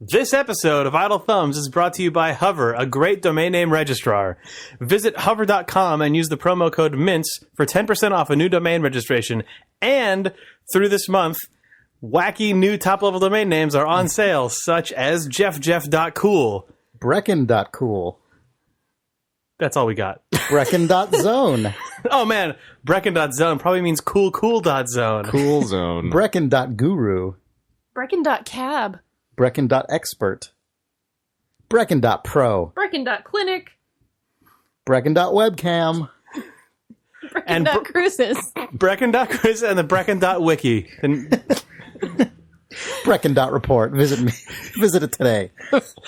This episode of Idle Thumbs is brought to you by Hover, a great domain name registrar. Visit hover.com and use the promo code MINTS for 10% off a new domain registration. And through this month, wacky new top-level domain names are on sale, such as jeffjeff.cool. Brecken.cool. That's all we got. Brecken.zone. Oh, man. Brecken.zone probably means cool.zone. Cool zone. Brecken.guru. Brecken.cab. Brecken.expert. Brecken.pro. Brecken.clinic. Brecken.webcam. Brecken.cruises. Brecken.cruises and the Brecken.wiki. Brecken.report. Visit it today.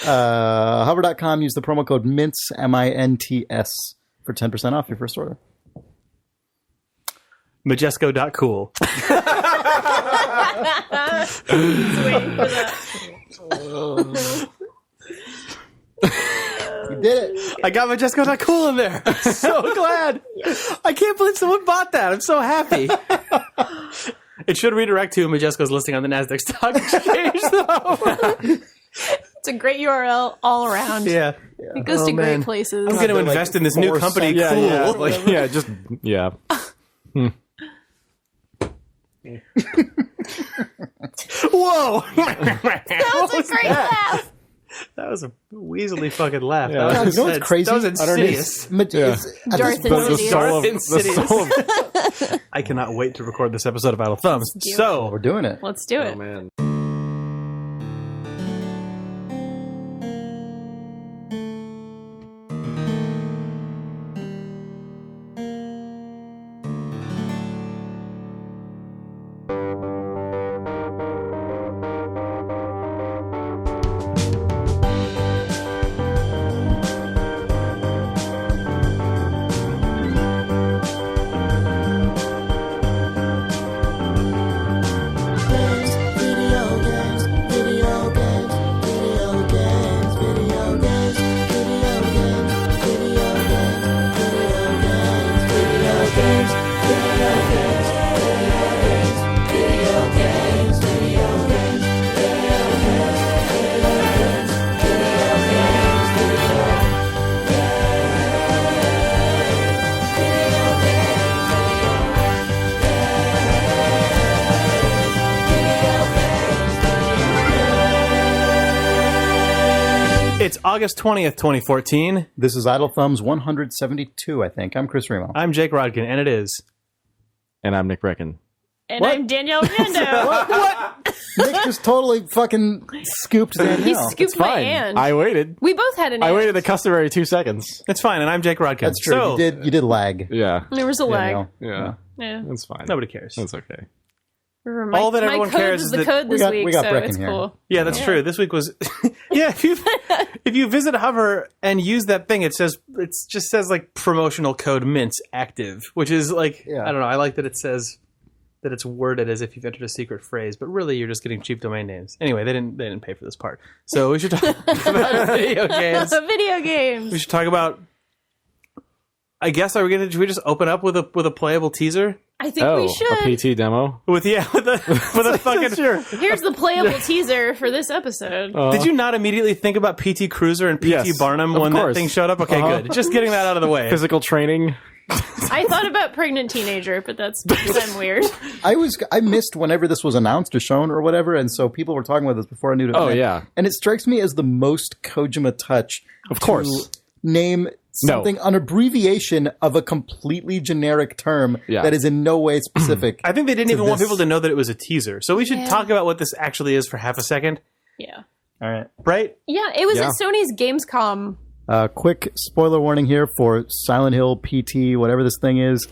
Hover.com. Use the promo code MINTS, MINTS, for 10% off your first order. majesco.cool. Waiting for that. You did it. I got majesco.cool in there. I'm so glad. Yes. I can't believe someone bought that. I'm so happy. It should redirect to Majesco's listing on the NASDAQ Stock Exchange, though. It's a great URL all around. Yeah. It goes to great places. I'm going to invest in this new company, Cool. Yeah. Whoa! That was a great laugh. That was a weaselly fucking laugh. Yeah. That was, You know what's crazy? That was insidious. Darth Insidious. I cannot wait to record this episode of Idle Thumbs. So, We're doing it. Let's do it. Oh, man. it's August 20th, 2014. This is Idle Thumbs 172, I think. I'm Chris Remo. I'm Jake Rodkin, and it is... And I'm Nick Brecken. And I'm Danielle Rando. What? Nick just totally fucking scooped He Danielle. scooped my hand. I waited. We both had an I hand. waited the customary 2 seconds. It's fine, and I'm Jake Rodkin. That's true. So, You did lag. Yeah. There was a lag. Yeah. Yeah. That's fine. nobody cares. That's okay. Remember, All that my everyone code cares is is the that code this week, we got so Brecken it's here. cool. Yeah, that's true. This week was... yeah, if you visit Hover and use that thing, it just says like promotional code MINTS active, which is like, Yeah. I don't know, I like that it says that it's worded as if you've entered a secret phrase, but really you're just getting cheap domain names. Anyway, they didn't pay for this part. So we should talk about video games. Video games. We should talk about... I guess should we just open up with a playable teaser? I think we should. A PT demo? With a fucking... Sure. Here's the playable teaser for this episode. Did you not immediatally think about PT Cruiser and PT Yes, Barnum of when course. that thing showed up? Okay, good. Just getting that out of the way. Physical training? I thought about pregnant teenager, but that's because I'm weird. I missed whenever this was announced or shown or whatever, and so people were talking about this before I knew it. Oh, yeah. And it strikes me as the most Kojima touch. Of course. To name something, an abbreviation of a completely generic term that is in no way specific. I think they didn't even want this. people to know that it was a teaser. So we should talk about what this actually is for half a second. Yeah. All right. Right? Yeah, it was at Sony's Gamescom. Quick spoiler warning here for Silent Hill PT, whatever this thing is.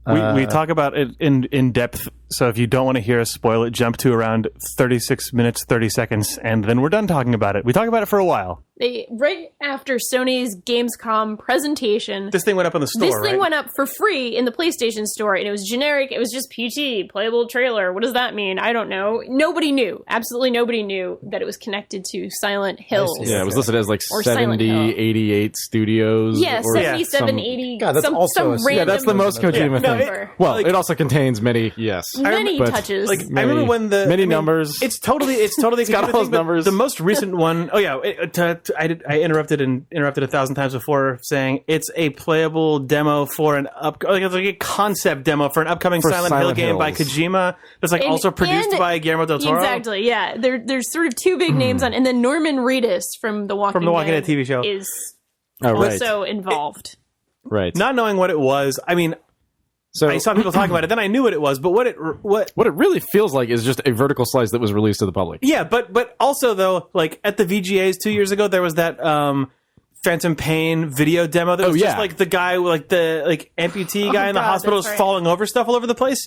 We talk about it in depth, so if you don't want to hear us spoil it, jump to around 36 minutes, 30 seconds, and then we're done talking about it. We talk about it for a while. right after Sony's Gamescom presentation, This thing went up on the store, this thing right? went up for free in the PlayStation Store, and it was generic. It was just PT, playable trailer. What does that mean? I don't know. Nobody knew. Absolutely nobody knew that it was connected to Silent Hills. Yeah, it was listed as like Or Silent 70, Hill. 88 studios. Yeah, or 77, some- 80. God, that's some, also some a- random Yeah, that's the most Kojima No, thing. it- Well, like- it also contains many, yes. many but- touches. Like I remember when the many numbers. It's totally got all those numbers. The most recent one, oh yeah, I interrupted 1,000 times before saying it's a playable demo for it's like a concept demo for an upcoming For Silent Hill Silent game by Hills. Kojima. That's like And- also produced and- by Guillermo del Toro. Exactly, yeah. There's sort of two big names on, and then Norman Reedus from the Walking Dead TV show. is Oh, right. also involved. Right. Not knowing what it was, I mean, So I saw people talking about it. Then I knew what it was, but what it really feels like is just a vertical slice that was released to the public. Yeah, but also though, like at the VGAs 2 years ago, there was that Phantom Pain video demo that was just yeah. like the guy, like the amputee guy in the God, hospital is that's right. falling over stuff all over the place.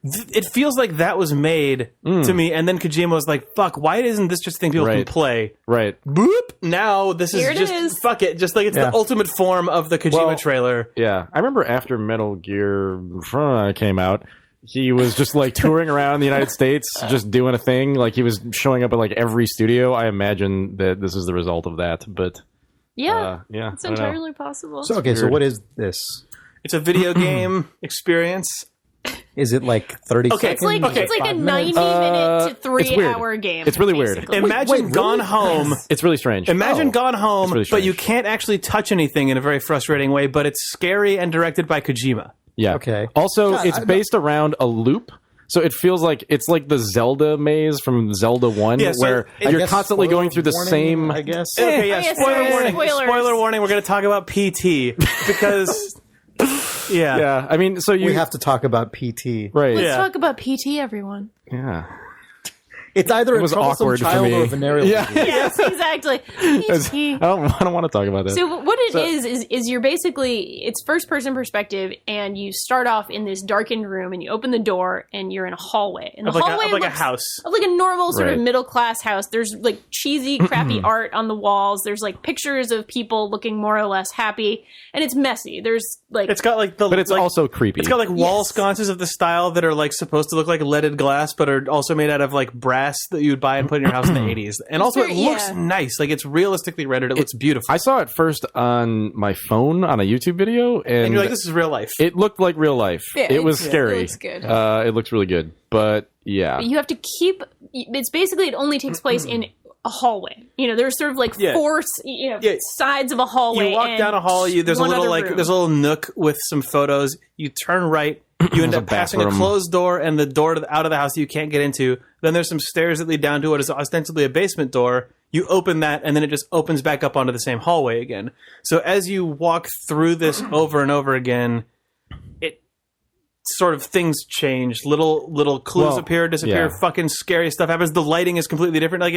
It feels like that was made to me, and then Kojima was like, "Fuck, why isn't this just a thing people can Right. play?" Right. Boop. Now this Here is it just is. fuck it, just like it's the ultimate form of the Kojima Well, trailer. Yeah. I remember after Metal Gear came out, he was just like touring around the United States, just doing a thing. Like he was showing up at like every studio. I imagine that this is the result of that. But Yeah, yeah, it's I don't know. entirely possible. So okay, so Weird. what is this? It's a video game experience. Is it like 30 Okay, seconds? it's like Okay. it's like a 5 90 minutes? minute to it's 3 weird. hour game. It's really weird. basically. Imagine wait, really? Gone Home. It's really strange. Imagine Oh. Gone Home, It's really but you strange. can't actually touch anything in a very frustrating way, but it's scary and directed by Kojima. Yeah. Okay. Also, God, it's I- based around a loop. So it feels like it's like the Zelda maze from Zelda 1, Yeah, so where I you're guess constantly spoiler going through the warning, same. I guess. Okay, yeah, yeah, spoiler sorry, warning. spoilers. Spoiler warning, we're going to talk about PT because yeah. Yeah, I mean, so you We have to talk about PT. right. Let's Yeah. talk about PT, everyone. Yeah. It's either a was troublesome awkward for child me. or a venereal Yeah. disease. Yes, exactly. PT. I don't want to talk about that. So what it is you're basically, it's first person perspective, and you start off in this darkened room, and you open the door, and you're in a hallway. And the Of like, hallway of like a looks house. of like a normal sort Right. of middle class house. There's like cheesy, crappy art on the walls. There's like pictures of people looking more or less happy, and it's messy. There's like It's got like the but it's like, also creepy. it's got like wall Yes. sconces of the style that are like supposed to look like leaded glass, but are also made out of like brass that you would buy and put in your house in the 80s. And also, it very- looks yeah. nice. Like it's realistically rendered. It looks beautiful. I saw it first on my phone on a YouTube video, and you're like, this is real life. it looked like real life. Yeah, it was it scary. looks good. It looks really good. But yeah. you have to keep. It's basically it only takes place in a hallway. You know, there's sort of like Yeah. four Yeah. sides of a hallway. You walk and down a hall. There's a one little other like room. there's a little nook with some photos. You turn right. You end There's up a passing a bathroom. closed door and the door out of the house that you can't get into. Then there's some stairs that lead down to what is ostensibly a basement door. You open that, and then it just opens back up onto the same hallway again. So as you walk through this over and over again, it sort of things change. Little clues Well, appear, disappear. yeah. Fucking scary stuff happens. The lighting is completely different. Like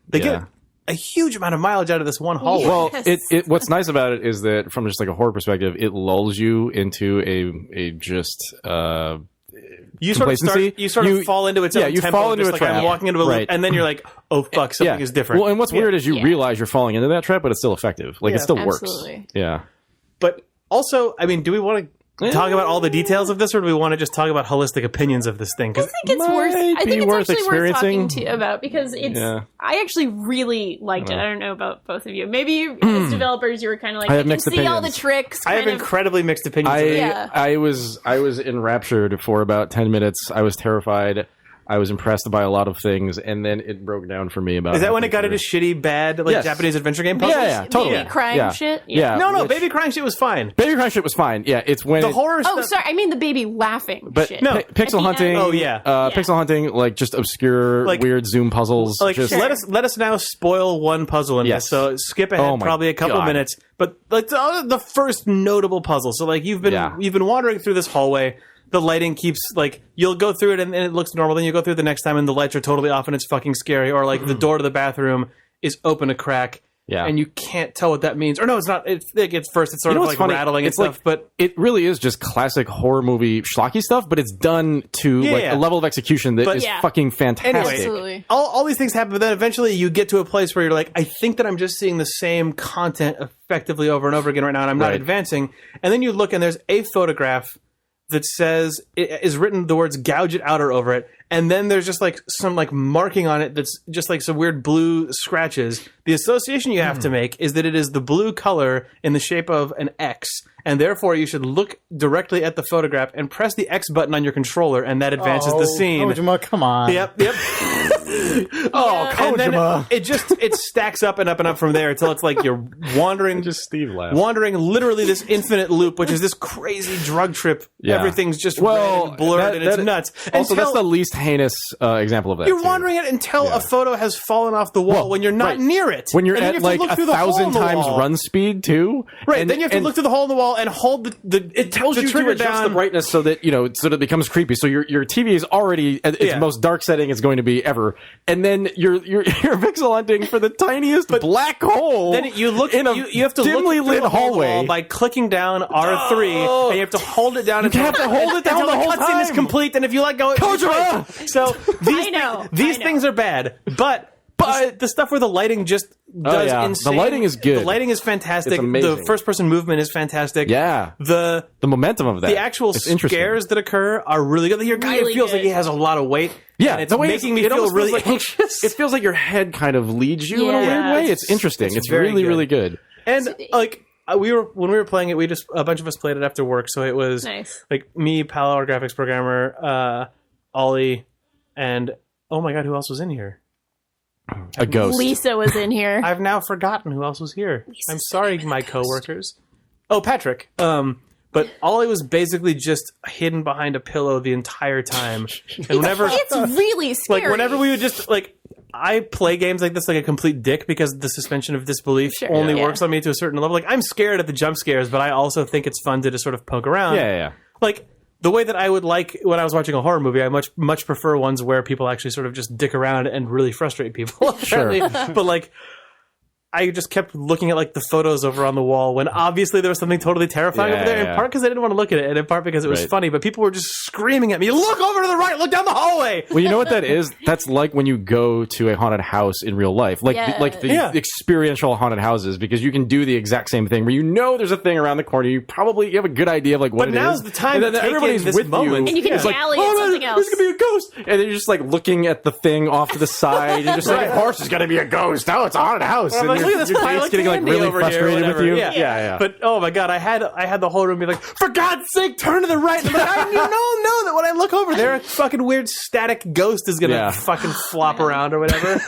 they Yeah. get a huge amount of mileage out of this one hallway. Well, Yes. it what's nice about it is that from just like a horror perspective, it lulls you into a just You sort of complacency. fall into its yeah, own you tempo, fall into just a like trap. I'm walking into a loop, Right. and then you're like, oh fuck, something is different. Well, and what's weird is you Yeah. realize you're falling into that trap, but it's still effective. Like Yeah. it still Absolutely. works. Yeah. But also, I mean, do we want to talk about all the details of this, or do we want to just talk about holistic opinions of this thing? 'Cause I think it's worth. Might I be think it's worth actually worth talking experiencing. about because it's. Yeah. I actually really liked it. I don't know about both of you. Maybe you, as developers, you were kind of like, I I have can mixed see all the opinions. tricks. I have kind of- incredibly mixed opinions. of it. Yeah. I was enraptured for about 10 minutes. I was terrified. I was impressed by a lot of things, and then it broke down for me about. Is that when halfway it got into through. shitty, bad, like Yes. Japanese adventure game puzzles? Yeah, totally. Baby crying Yeah. shit. Yeah. No, Which- baby crying shit was fine. Baby crying shit was fine. Yeah, it's when The horror Oh, stuff. sorry. I mean the baby laughing But shit. No. pixel At the hunting. end. Oh, yeah. Yeah. Pixel hunting, like just obscure, Like- weird Zoom puzzles. Like, just, let us now spoil one puzzle in Yes. this. So skip ahead Oh my probably a couple God. minutes, but like the first notable puzzle. So like you've been wandering through this hallway. The lighting keeps like you'll go through it and it looks normal. Then you go through it the next time and the lights are totally off and it's fucking scary. Or like the door to the bathroom is open a crack Yeah. and you can't tell what that means. Or no, it's not. It's first. It's sort of what's like funny? rattling and It's stuff. like, But it really is just classic horror movie schlocky stuff, but it's done to like Yeah. a level of execution that But- is Yeah. fucking fantastic. Anyway, Absolutely. all these things happen, but then eventually you get to a place where you're like, I think that I'm just seeing the same content effectively over and over again right now, and I'm not Right. advancing. And then you look, and there's a photograph that says, it is written the words "gouge it outer" over it, and then there's just like some like marking on it that's just like some weird blue scratches. The association you have to make is that it is the blue color in the shape of an X, and therefore you should look directly at the photograph and press the X button on your controller, and that advances the scene. Kojima, come on. Yep. Oh, And then Kojima. it stacks up and up and up from there until it's like you're wandering Just Steve laughs. wandering literally this infinite loop, which is this crazy drug trip. Yeah. Everything's just red and blurred and it's nuts. Also, that's Until the least heinous example of that. you're too. wandering it until a photo has fallen off the wall when you're not right. near it. When you're And then at you have to like look through the hole in 1,000 the times wall. run speed too. Right, And- then you have to and look through the hole in the wall and hold the it tells the you to trigger adjust down. the brightness so that so that it becomes creepy. So your TV is already at its Yeah. most dark setting it's going to be ever, and then you're pixel hunting for the tiniest black hole. Then you look in a you have to dimly look through lit the hole in the hallway wall by clicking down R3, and you have to hold it down. You have to hold it down until the whole cutscene is time. complete. And if you let go, it's Kojima! right. So these I know. these things are bad, but the stuff where the lighting just does yeah. insane. The lighting is good. The lighting is fantastic. It's amazing. The first person movement is fantastic. Yeah. The momentum of that. the actual it's interesting. scares that occur are really good. Your guy Really feels good. like he has a lot of weight. Yeah, and it's the way making me it feel almost really feels like, anxious. It feels like your head kind of leads you in a Yeah. weird way. It's interesting. It's very really good. really good. And like when we were playing it, a bunch of us played it after work. So it was Nice. like me, Pal, our graphics programmer, Ollie, and oh my god, who else was in here? A ghost. Lisa was in here. I've now forgotten who else was here. I'm sorry, my coworkers. Oh, Patrick. But Ollie was basically just hidden behind a pillow the entire time. And whenever It's really scary. like whenever we would just like I play games like this like a complete dick because the suspension of disbelief Sure, only yeah. works on me to a certain level. Like I'm scared at the jump scares, but I also think it's fun to just sort of poke around. Yeah. Like the way that I would like when I was watching a horror movie, I much prefer ones where people actually sort of just dick around and really frustrate people. Sure. But like I just kept looking at like the photos over on the wall when obviously there was something totally terrifying over there. In Yeah. part because I didn't want to look at it, and in part because it was Right. funny. But people were just screaming at me, "Look over to the right! Look down the hallway!" Well, you know what that is? That's like when you go to a haunted house in real life, like Yeah. like the Yeah. experiential haunted houses, because you can do the exact same thing where there's a thing around the corner. You have a good idea of like what But it is. now's the time and then to take everybody's in this with moment. And you can It's like, rally at "Oh, something There's else." gonna be a ghost, and then you're just like looking at the thing off to the side. And you're just like, of course, there's gonna be a ghost. Oh, it's a haunted house. I'm And like, your look at this pile date's of getting like candy really over here or frustrated with whatever. you. Yeah. Yeah. But oh my god, I had the whole room be like, "For God's sake, turn to the right!" And I'm like, you know that when I look over there, a fucking weird static ghost is gonna Yeah. fucking flop around or whatever.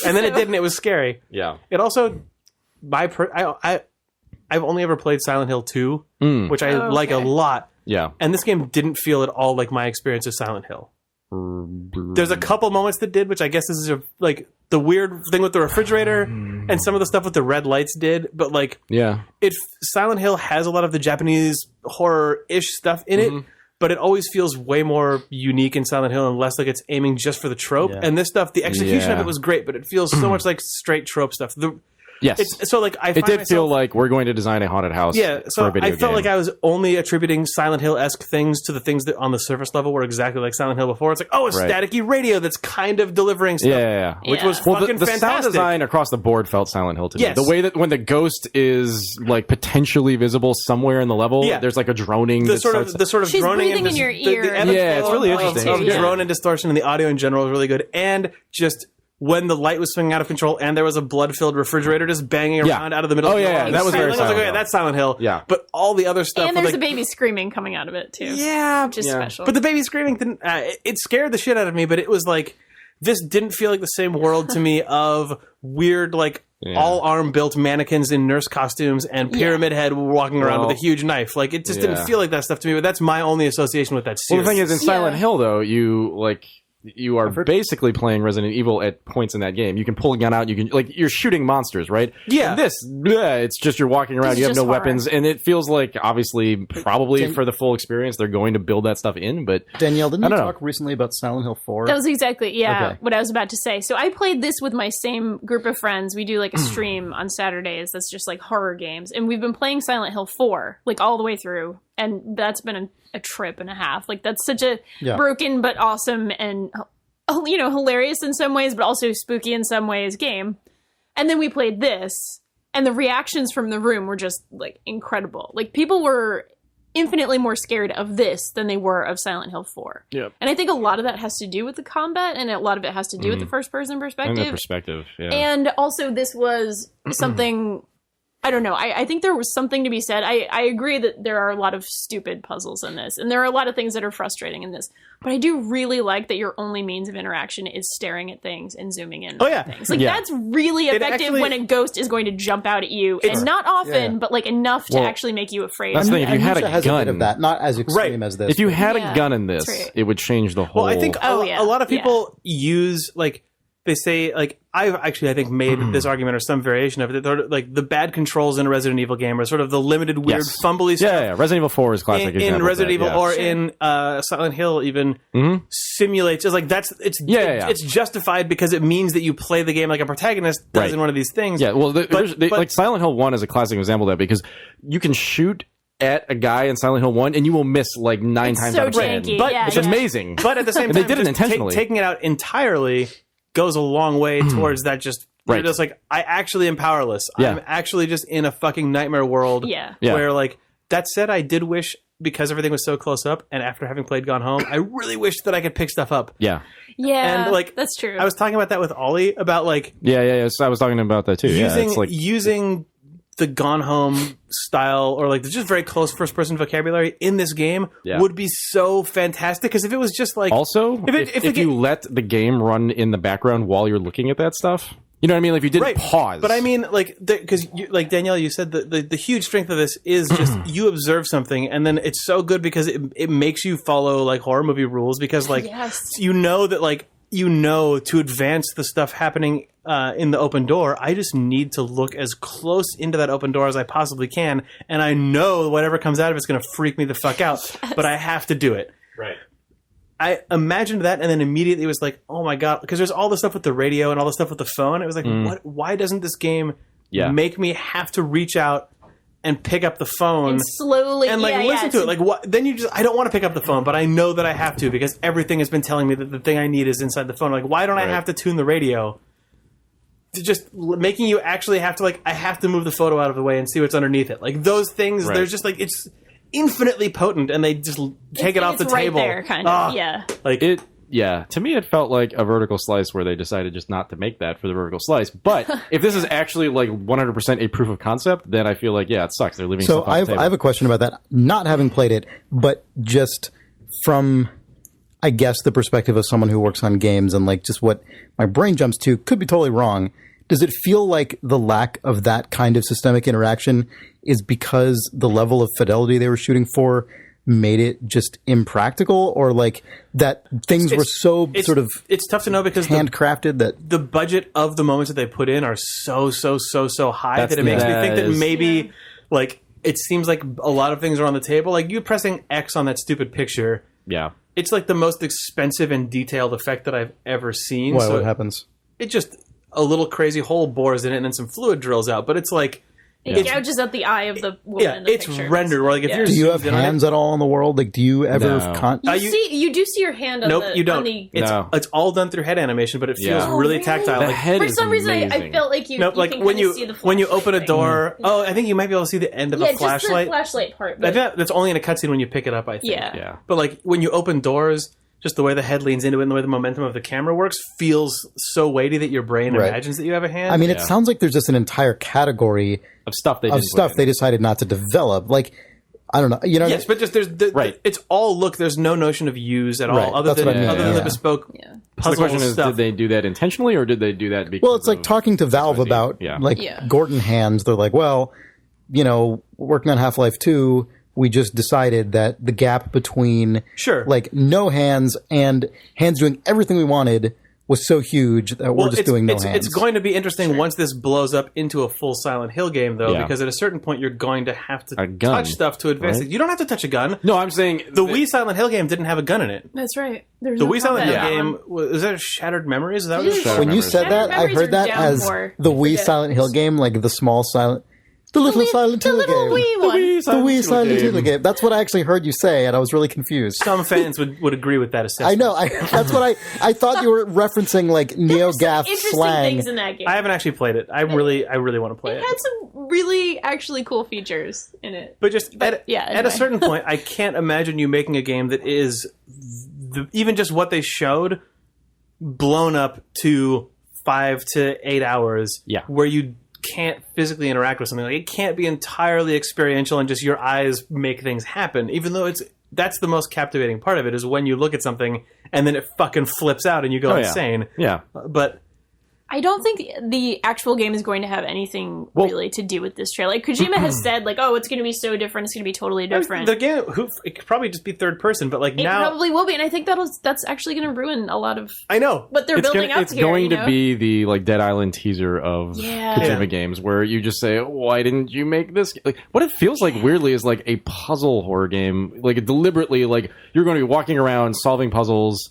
And then it didn't. It was scary. Yeah. It also, I've only ever played Silent Hill 2, which I like a lot. Yeah. And this game didn't feel at all like my experience of Silent Hill. There's a couple moments that did, which I guess is like the weird thing with the refrigerator and some of the stuff with the red lights did. But like, Yeah. Silent Hill has a lot of the Japanese horror-ish stuff in it, but it always feels way more unique in Silent Hill and less like it's aiming just for the trope. Yeah. And this stuff, the execution of Yeah. it was great, but it feels so much like straight trope stuff. Yes. So like I It find did myself, feel like we're going to design a haunted house. yeah. for So a video I felt game. like I was only attributing Silent Hill-esque things to the things that on the surface level were exactly like Silent Hill before. It's like, oh, a Right. staticky radio that's kind of delivering stuff. Yeah. Which Yeah. was Well, fucking the sound fantastic. design across the board felt Silent Hill to me. Yes. The way that when the ghost is like potentially visible somewhere in the level, Yeah. there's like a droning. the that sort starts- of She's droning breathing and in your the ear. ebb and Yeah, it's flow really of- interesting. Of Yeah. drone and distortion, and the audio in general is really good. And just when the light was swinging out of control, and there was a blood-filled refrigerator just banging Yeah. around out of the middle. Oh, of the yeah, wall. that was very I was like, Silent okay, Hill. that's Silent Hill. Yeah. But all the other stuff, And with, there's like, a baby screaming coming out of it too. yeah, Which is Yeah. special. But the baby screaming didn't. It scared the shit out of me. But it was like this didn't feel like the same world to me of weird like. Yeah. All arm built mannequins in nurse costumes and Pyramid Head walking around Well, with a huge knife. Like it just yeah. didn't feel like that stuff to me. But that's my only association with that Well, series. the thing is, in Silent Hill, though, you like you are basically playing Resident Evil at points in that game. You can pull a gun out. You can you're shooting monsters, right? Yeah. And this, it's just you're walking around. You have no weapons, and it feels like obviously, probably for the full experience, they're going to build that stuff in. But Danielle, didn't you talk recently about Silent Hill 4? That was exactly what I was about to say. So I played this with my same group of friends. We do like a stream on Saturdays that's just like horror games, and we've been playing Silent Hill 4 like all the way through, and that's been a trip and a half. Like that's such a broken but awesome and hilarious in some ways, but also spooky in some ways game. And then we played this, and the reactions from the room were just like incredible. Like people were infinitely more scared of this than they were of Silent Hill 4. Yep. And I think a lot of that has to do with the combat, and a lot of it has to do with the first person perspective. And the perspective, yeah. And also this was something I don't know. I think there was something to be said. I agree that there are a lot of stupid puzzles in this, and there are a lot of things that are frustrating in this. But I do really like that your only means of interaction is staring at things and zooming in on things. Like, that's really effective when a ghost is going to jump out at you. And not often, but like enough to actually make you afraid. That's the thing. If you had a gun... a bit of that, not as extreme as this. If you had a gun in this, it would change the whole... Well, I think a lot of people use, like... They say, like, I think made this argument or some variation of it. That like the bad controls in a Resident Evil game are sort of the limited, weird, fumbly stuff. Yeah. Resident Evil 4 is classic example in Resident of that, Evil or in Silent Hill even simulates. It's like it's justified because it means that you play the game like a protagonist does in one of these things. Yeah, well, like Silent Hill 1 is a classic example of that because you can shoot at a guy in Silent Hill 1 and you will miss like 9 times out of 10. But it's amazing. But at the same time, they did it intentionally. Taking it out entirely goes a long way towards that. You're just like, I actually am powerless. I'm actually just in a fucking nightmare world. Where, like, that said, I did wish, because everything was so close up, and after having played Gone Home, I really wish that I could pick stuff up. And like, that's true. I was talking about that with Ollie about like, So I was talking about that too. Using the Gone Home style or like the just very close first person vocabulary in this game would be so fantastic, because if it was just like if you let the game run in the background while you're looking at that stuff, you know what I mean? Like if you didn't pause. But I mean, like, because like Danielle, you said the huge strength of this is just you observe something, and then it's so good because it makes you follow like horror movie rules, because like you know that like to advance the stuff happening in the open door, I just need to look as close into that open door as I possibly can, and I know whatever comes out of it's going to freak me the fuck out, but I have to do it. Right. I imagined that, and then immediately it was like, oh my god, because there's all the stuff with the radio and all the stuff with the phone. It was like, what? Why doesn't this game make me have to reach out and pick up the phone and slowly and like listen to it? Like, what? Then I don't want to pick up the phone, but I know that I have to because everything has been telling me that the thing I need is inside the phone. Like, why don't I have to tune the radio? To just making you actually have to, like, I have to move the photo out of the way and see what's underneath it. Like, those things, there's just like, it's infinitely potent, and they just take it off the table. Right there, kind of. Like it. Yeah, to me it felt like a vertical slice where they decided just not to make that for the vertical slice. But if this is actually like 100% a proof of concept, then I feel like, it sucks. They're leaving stuff off the table. I have a question about that. Not having played it, but just from, I guess, the perspective of someone who works on games and like just what my brain jumps to, could be totally wrong. Does it feel like the lack of that kind of systemic interaction is because the level of fidelity they were shooting for made it just impractical, or like that things were so sort of it's tough to know because handcrafted that the budget of the moments that they put in are so high that it makes me think that maybe like it seems like a lot of things are on the table. Like you pressing X on that stupid picture. Yeah. It's like the most expensive and detailed effect that I've ever seen. Why, what happens? It just a little crazy hole bores in it and then some fluid drills out, but it's like it gouges out the eye of the woman in the it's picture. rendered. Where like if you're do you have hands at all in the world? Like, do you ever? You do see your hand on the. You don't. It's all done through head animation, but it feels really tactile. The like, head for is some reason, amazing. I felt like you. No, like can when you see the when you open a door. I think you might be able to see the end of a flashlight. Just the flashlight part. I think that's only in a cutscene when you pick it up. I think. Yeah. But like when you open doors, just the way the head leans into it and the way the momentum of the camera works feels so weighty that your brain imagines that you have a hand. I mean, it sounds like there's just an entire category of stuff they decided not to develop. Like, I don't know. You know? Yes, but just it's all look. There's no notion of use at all, other than the bespoke puzzle so the question stuff. Is, did they do that intentionally, or did they do that because? Well, it's like talking to Valve about Gordon hands. They're like, well, you know, working on Half-Life 2. we just decided that the gap between Sure. like no hands and hands doing everything we wanted was so huge that we're just doing no hands. It's going to be interesting once this blows up into a full Silent Hill game, though, because at a certain point you're going to have to touch stuff to advance it. You don't have to touch a gun. No, I'm saying the Wii Silent Hill game didn't have a gun in it. That's right. There's The no Wii Silent Hill combat. game was that Shattered Memories? Is that what it was? When you said that, I Memories heard are that down as for- the Wii forget. Silent Hill game, like the small silent, the little Silent Hill The little game. wee one. The Wii Silent Hill game. That's what I actually heard you say, and I was really confused. Some fans would agree with that assessment. I know. That's what I thought you were referencing, like NeoGAF Interesting slang. things in that game. I haven't actually played it. I really want to play It it. had some really actually cool features in it. But just at anyway. a certain point, I can't imagine you making a game that is even just what they showed blown up to 5 to 8 hours. Yeah. Where you can't physically interact with something. Like, it can't be entirely experiential and just your eyes make things happen. Even though that's the most captivating part of it, is when you look at something and then it fucking flips out and you go insane. Yeah. But I don't think the actual game is going to have anything really to do with this trailer. Like, Kojima has said, like, oh, it's going to be so different. It's going to be totally different. the game, it could probably just be third person, but like It now, probably will be, and I think that's actually going to ruin a lot of I know. what they're building up It's here. going you to know? be the like Dead Island teaser of Yeah. Kojima games, where you just say, "Why didn't you make this?" Like, what it feels like weirdly is like a puzzle horror game, like deliberately, like you're going to be walking around solving puzzles.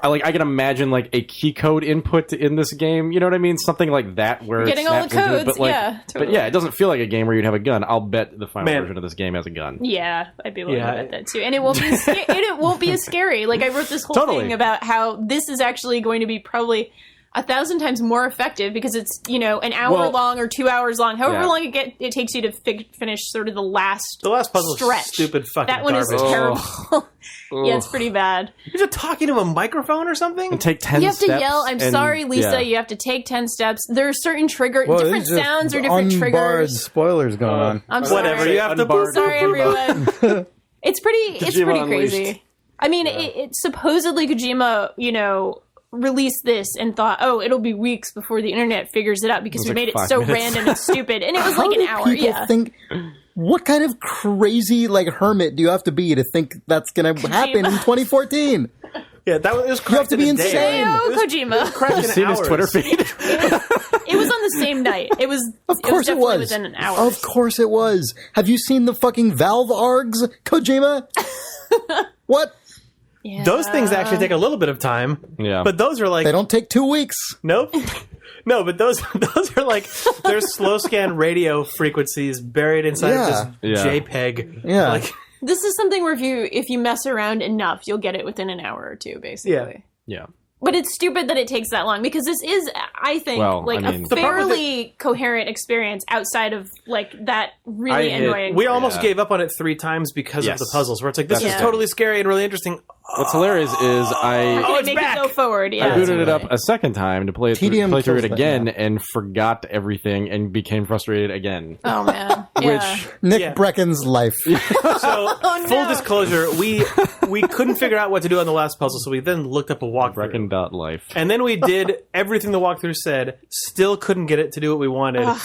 Like I can imagine like a key code input in this game. You know what I mean? Something like that where You're getting it all the snaps into it, codes, but like, yeah, but totally. yeah, it doesn't feel like a game where you'd have a gun. I'll bet the final Man. version of this game has a gun. Yeah, I'd be willing Yeah. to bet that too, and it won't be it won't be as scary. Like I wrote this whole Totally. thing about how this is actually going to be probably 1,000 times more effective because it's an hour long or 2 hours long, however long it takes you to finish sort of the last puzzle stretch. Stupid fucking That one is garbage. terrible. Yeah, it's pretty bad. You're just talking to a microphone or something? And take 10 You have to steps yell, "I'm and- sorry, Lisa." yeah. You have to take 10 steps. There are certain different these are sounds or different unbarred triggers. spoilers going on. I'm sorry. Whatever. You have to Unbarred. Sorry, everyone. It's pretty Kojima crazy. unleashed. I mean, it supposedly Kojima, released this and thought, oh, it'll be weeks before the internet figures it out because we like made it 5 so minutes. random and stupid. And it was How like an do hour. people Yeah. think? What kind of crazy like hermit do you have to be to think that's going to happen in 2014? Yeah, that was. You have to be insane. Heyo, Kojima. Cracked in Seen his hours. Twitter feed? It was on the same night. It was. Of course it definitely was. within an hour. Of course it was. Have you seen the fucking Valve args, Kojima? What? Yeah. Those things actually take a little bit of time. Yeah. But those are like They don't take 2 weeks. nope. No, but those are like there's slow scan radio frequencies buried inside of this Yeah. JPEG. Yeah. Like, This is something where if you mess around enough, you'll get it within an hour or two, basically. Yeah. But it's stupid that it takes that long because this is, I think, Well, I mean- a The problem with fairly coherent experience outside of like that really annoying. we almost Yeah. gave up on it 3 times because of Yes. the puzzles. Where it's like this That's is true. totally scary and really interesting. What's hilarious is Oh, it's make back! it go forward. Yeah, I booted it up a second time to play through TDM it kills that, again yeah. and forgot everything and became frustrated again. Oh man. Yeah. Which Nick Yeah. Brecken's life. So full disclosure, we couldn't figure out what to do on the last puzzle, so we then looked up a walkthrough. Brecken.life. And then we did everything the walkthrough said, still couldn't get it to do what we wanted. Yeah.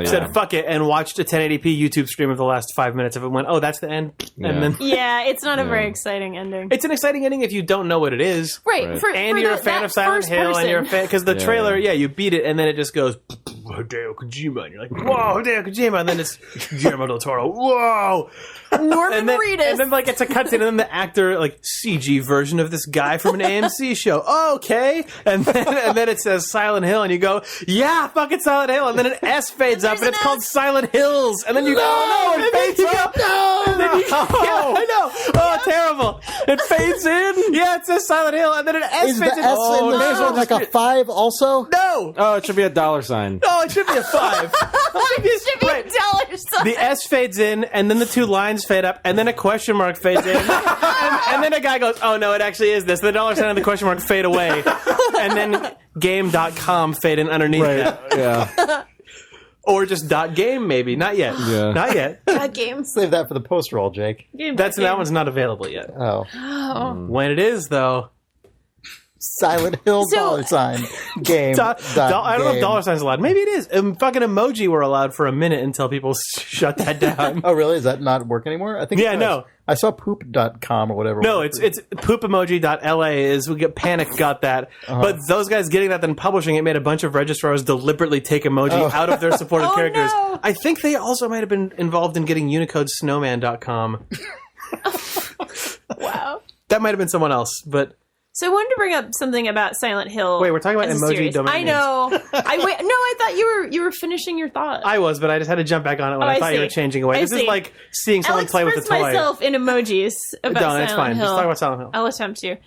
Said fuck it and watched a 1080p YouTube stream of the last 5 minutes of it. Went, oh, that's the end. Yeah. And then Yeah, it's not a very exciting ending. it's an exciting ending if you don't know what it is. Right. Right. For, And for you're a the- fan that of Silent first Hill, and you're a person. fan because the Yeah. trailer, you beat it, and then it just goes Hideo Kojima, and you're like, whoa, Hideo Kojima, and then it's Guillermo del Toro, whoa, Norman and then Reedus. like it's a cutscene, and then the actor like CG version of this guy from an AMC show, okay, and then it says Silent Hill, and you go, yeah, fucking Silent Hill, and then an S fades up, and There's it's an called S. Silent Hills, and then you go, oh no, it fades up, and then you, yeah, I know, oh terrible, it fades in, yeah, it says Silent Hill, and then an S Is the fades in. S in the no. like a 5 also? No! Oh, it should be a $sign. No, it should be a 5. It should be Right. $1 sign. The S fades in, and then the 2 lines fade up, and then a question mark fades in, and then a guy goes, oh no, it actually is this. The $sign and the question mark fade away, and then game.com fade in underneath that. Yeah. Or just .game maybe. Not yet. Yeah. Not yet. That game. Save that for the post roll, Jake. That one's not available yet. Oh. When it is, though, Silent Hill $sign game. I don't know if dollar sign's allowed. Maybe it is. Fucking emoji were allowed for a minute until people shut that down. Oh, really? Does that not work anymore? I think. Yeah, no. I saw poop.com or whatever. No, it's poopemoji.la is Panic got that. But those guys getting that then publishing it made a bunch of registrars deliberately take emoji out of their supported characters. No. I think they also might have been involved in getting unicodesnowman.com. Wow. That might have been someone else, but So I wanted to bring up something about Silent Hill. wait, we're talking about as a emoji series. domain I know. I thought you were finishing your thought. I was, but I just had to jump back on it when I thought you were changing away. This is like seeing someone play with a toy. I'll express myself in emojis about No, Silent it's fine. Hill. Just talk about Silent Hill. I'll attempt to.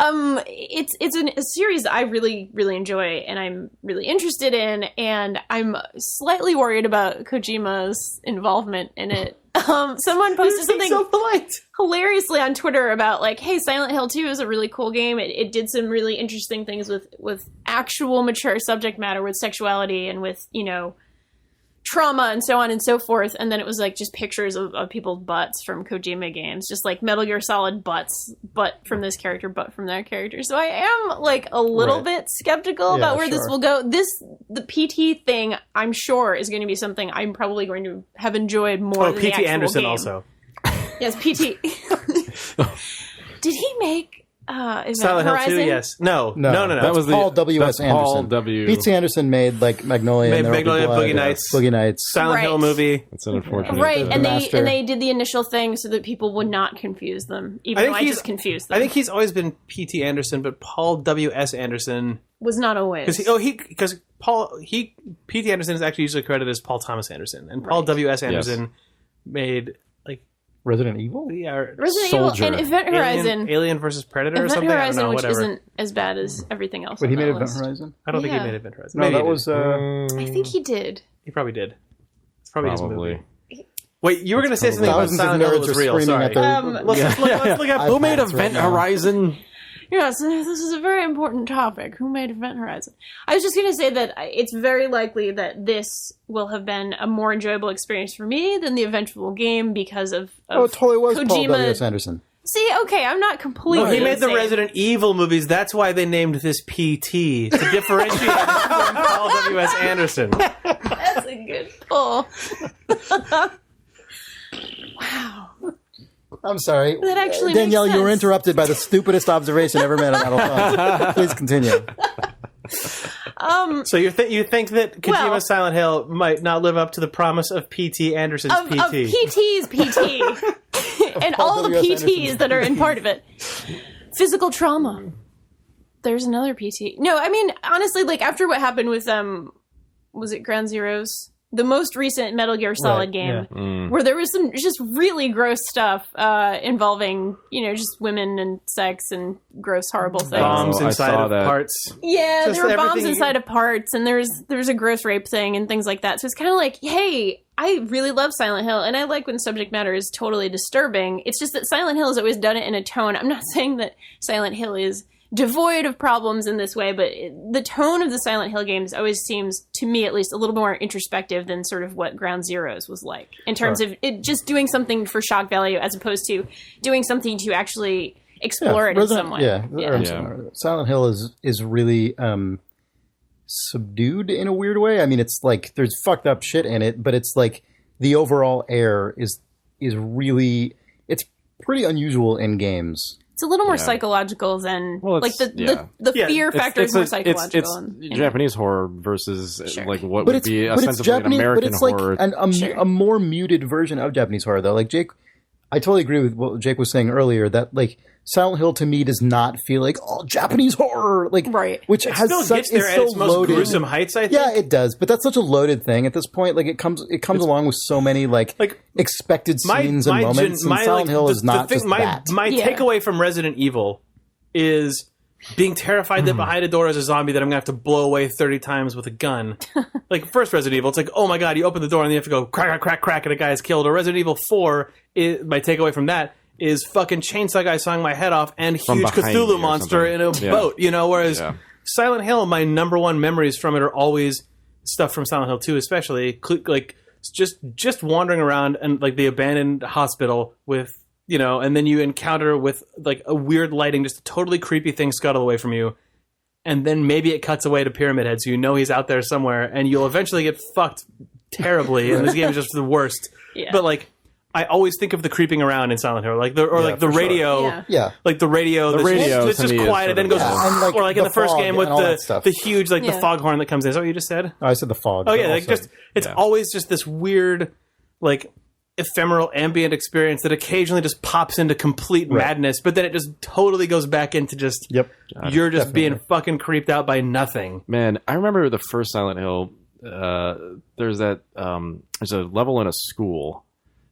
It's a series that I really, really enjoy and I'm really interested in, and I'm slightly worried about Kojima's involvement in it. Someone posted something so polite. hilariously on Twitter about like, hey, Silent Hill 2 is a really cool game. It did some really interesting things with actual mature subject matter, with sexuality and with, trauma and so on and so forth. And then it was like just pictures of people's butts from Kojima games, just like Metal Gear Solid butts, butt from this character, butt from that character. So I am like a little bit skeptical about where this will go. The PT thing, I'm sure, is going to be something I'm probably going to have enjoyed more than the PT actual Anderson game. also. Yes, PT. Did he make Silent Hill Horizon? 2, yes. No. That was Paul W.S. Anderson. Paul W. P.T. Anderson made like Magnolia, and Magnolia, Boogie Nights. Boogie Nights. Silent Hill movie. That's an unfortunate. Right, and Master. they did the initial thing so that people would not confuse them, even though I just confused them. I think he's always been P.T. Anderson, but Paul W.S. Anderson was not always. Because P.T. Anderson is actually usually credited as Paul Thomas Anderson, and Paul W.S. Anderson made Resident Evil? Resident Soldier. Evil and Event Horizon. Alien versus Predator or Event something? Horizon, I don't know, which whatever. isn't as bad as everything else. Wait, he on made that Event list. Horizon? I don't think he Yeah. made Event Horizon. No, Maybe that he was... I think he did. He probably did. It's probably his Probably. movie. Wait, you were going to say something about Thousands of Silent Hill nerds was are real. screaming Sorry. at their... Let's look at Who made iPads right Event now. Horizon? Yes, this is a very important topic. Who made Event Horizon? I was just going to say that it's very likely that this will have been a more enjoyable experience for me than the eventual game because of Oh, it totally was Paul Kojima. W.S. Anderson. See, okay, I'm not completely. No, he made the insane. Resident Evil movies. That's why they named this PT, to differentiate it from Paul W.S. Anderson. That's a good pull. Wow. I'm sorry. That actually Danielle, makes you were sense. interrupted by the stupidest observation ever made on Metal Thoughts. Please continue. So you think that Kojima's Well- Silent Hill might not live up to the promise of P.T. Anderson's Of PT? PT's PT. And all the W.S. PTs Anderson. that are in part of it. Physical trauma. There's another PT. No, I mean, honestly, like, after what happened with, was it Ground Zeroes? The most recent Metal Gear Solid Right, game, where there was some just really gross stuff involving, just women and sex and gross, horrible things. Bombs I inside saw of that. parts. Yeah, Just there were bombs everything- inside of parts, and there's a gross rape thing and things like that. So it's kind of like, hey, I really love Silent Hill, and I like when subject matter is totally disturbing. It's just that Silent Hill has always done it in a tone. I'm not saying that Silent Hill is devoid of problems in this way, but the tone of the Silent Hill games always seems, to me at least, a little more introspective than sort of what Ground Zeroes was like, in terms of it just doing something for shock value as opposed to doing something to actually explore it in some way. Silent Hill is really subdued in a weird way. I mean, it's like there's fucked up shit in it, but it's like the overall air is really, it's pretty unusual in games. It's a little more psychological than like the Yeah, fear factor is more psychological. It's and Japanese horror versus like what But would it's be but it's ostensibly Japanese, an American but it's like horror. a more muted version of Japanese horror, though. Like Jake, I totally agree with what Jake was saying earlier. That like Silent Hill to me does not feel like Japanese horror, like Right. which It has still such gets there it's at so its most loaded. gruesome heights, I think. Yeah, it does, but that's such a loaded thing at this point. Like it comes along with so many like expected scenes and moments. And Silent Hill is not just that. My takeaway from Resident Evil is being terrified that behind a door is a zombie that I'm gonna have to blow away 30 times with a gun. Like first Resident Evil, it's like, oh my god, you open the door and you have to go crack, crack, crack, crack, and a guy is killed. Or Resident Evil 4, my takeaway from that is fucking chainsaw guy sawing my head off and From huge behind you Cthulhu or monster in a something. boat. Whereas Yeah. Silent Hill, my number one memories from it are always stuff from Silent Hill 2, especially like just wandering around and like the abandoned hospital with you know, and then you encounter with like a weird lighting, just a totally creepy thing scuttle away from you. And then maybe it cuts away to Pyramid Head, so you know he's out there somewhere, and you'll eventually get fucked terribly, and this game is just the worst. Yeah. But, like, I always think of the creeping around in Silent Hill, like the radio, Yeah. Yeah. like the radio, that's radio just, it's to just me is quiet, and then goes, and, like, or like in the the first fog game with and all that stuff. the huge, like the Yeah. foghorn that comes in. Is that what you just said? Oh, I said the fog. Oh but yeah, like also- just it's always just this weird, like ephemeral ambient experience that occasionally just pops into complete madness, but then it just totally goes back into just Yep. you're just being fucking creeped out by nothing. Man, I remember the first Silent Hill. There's a level in a school,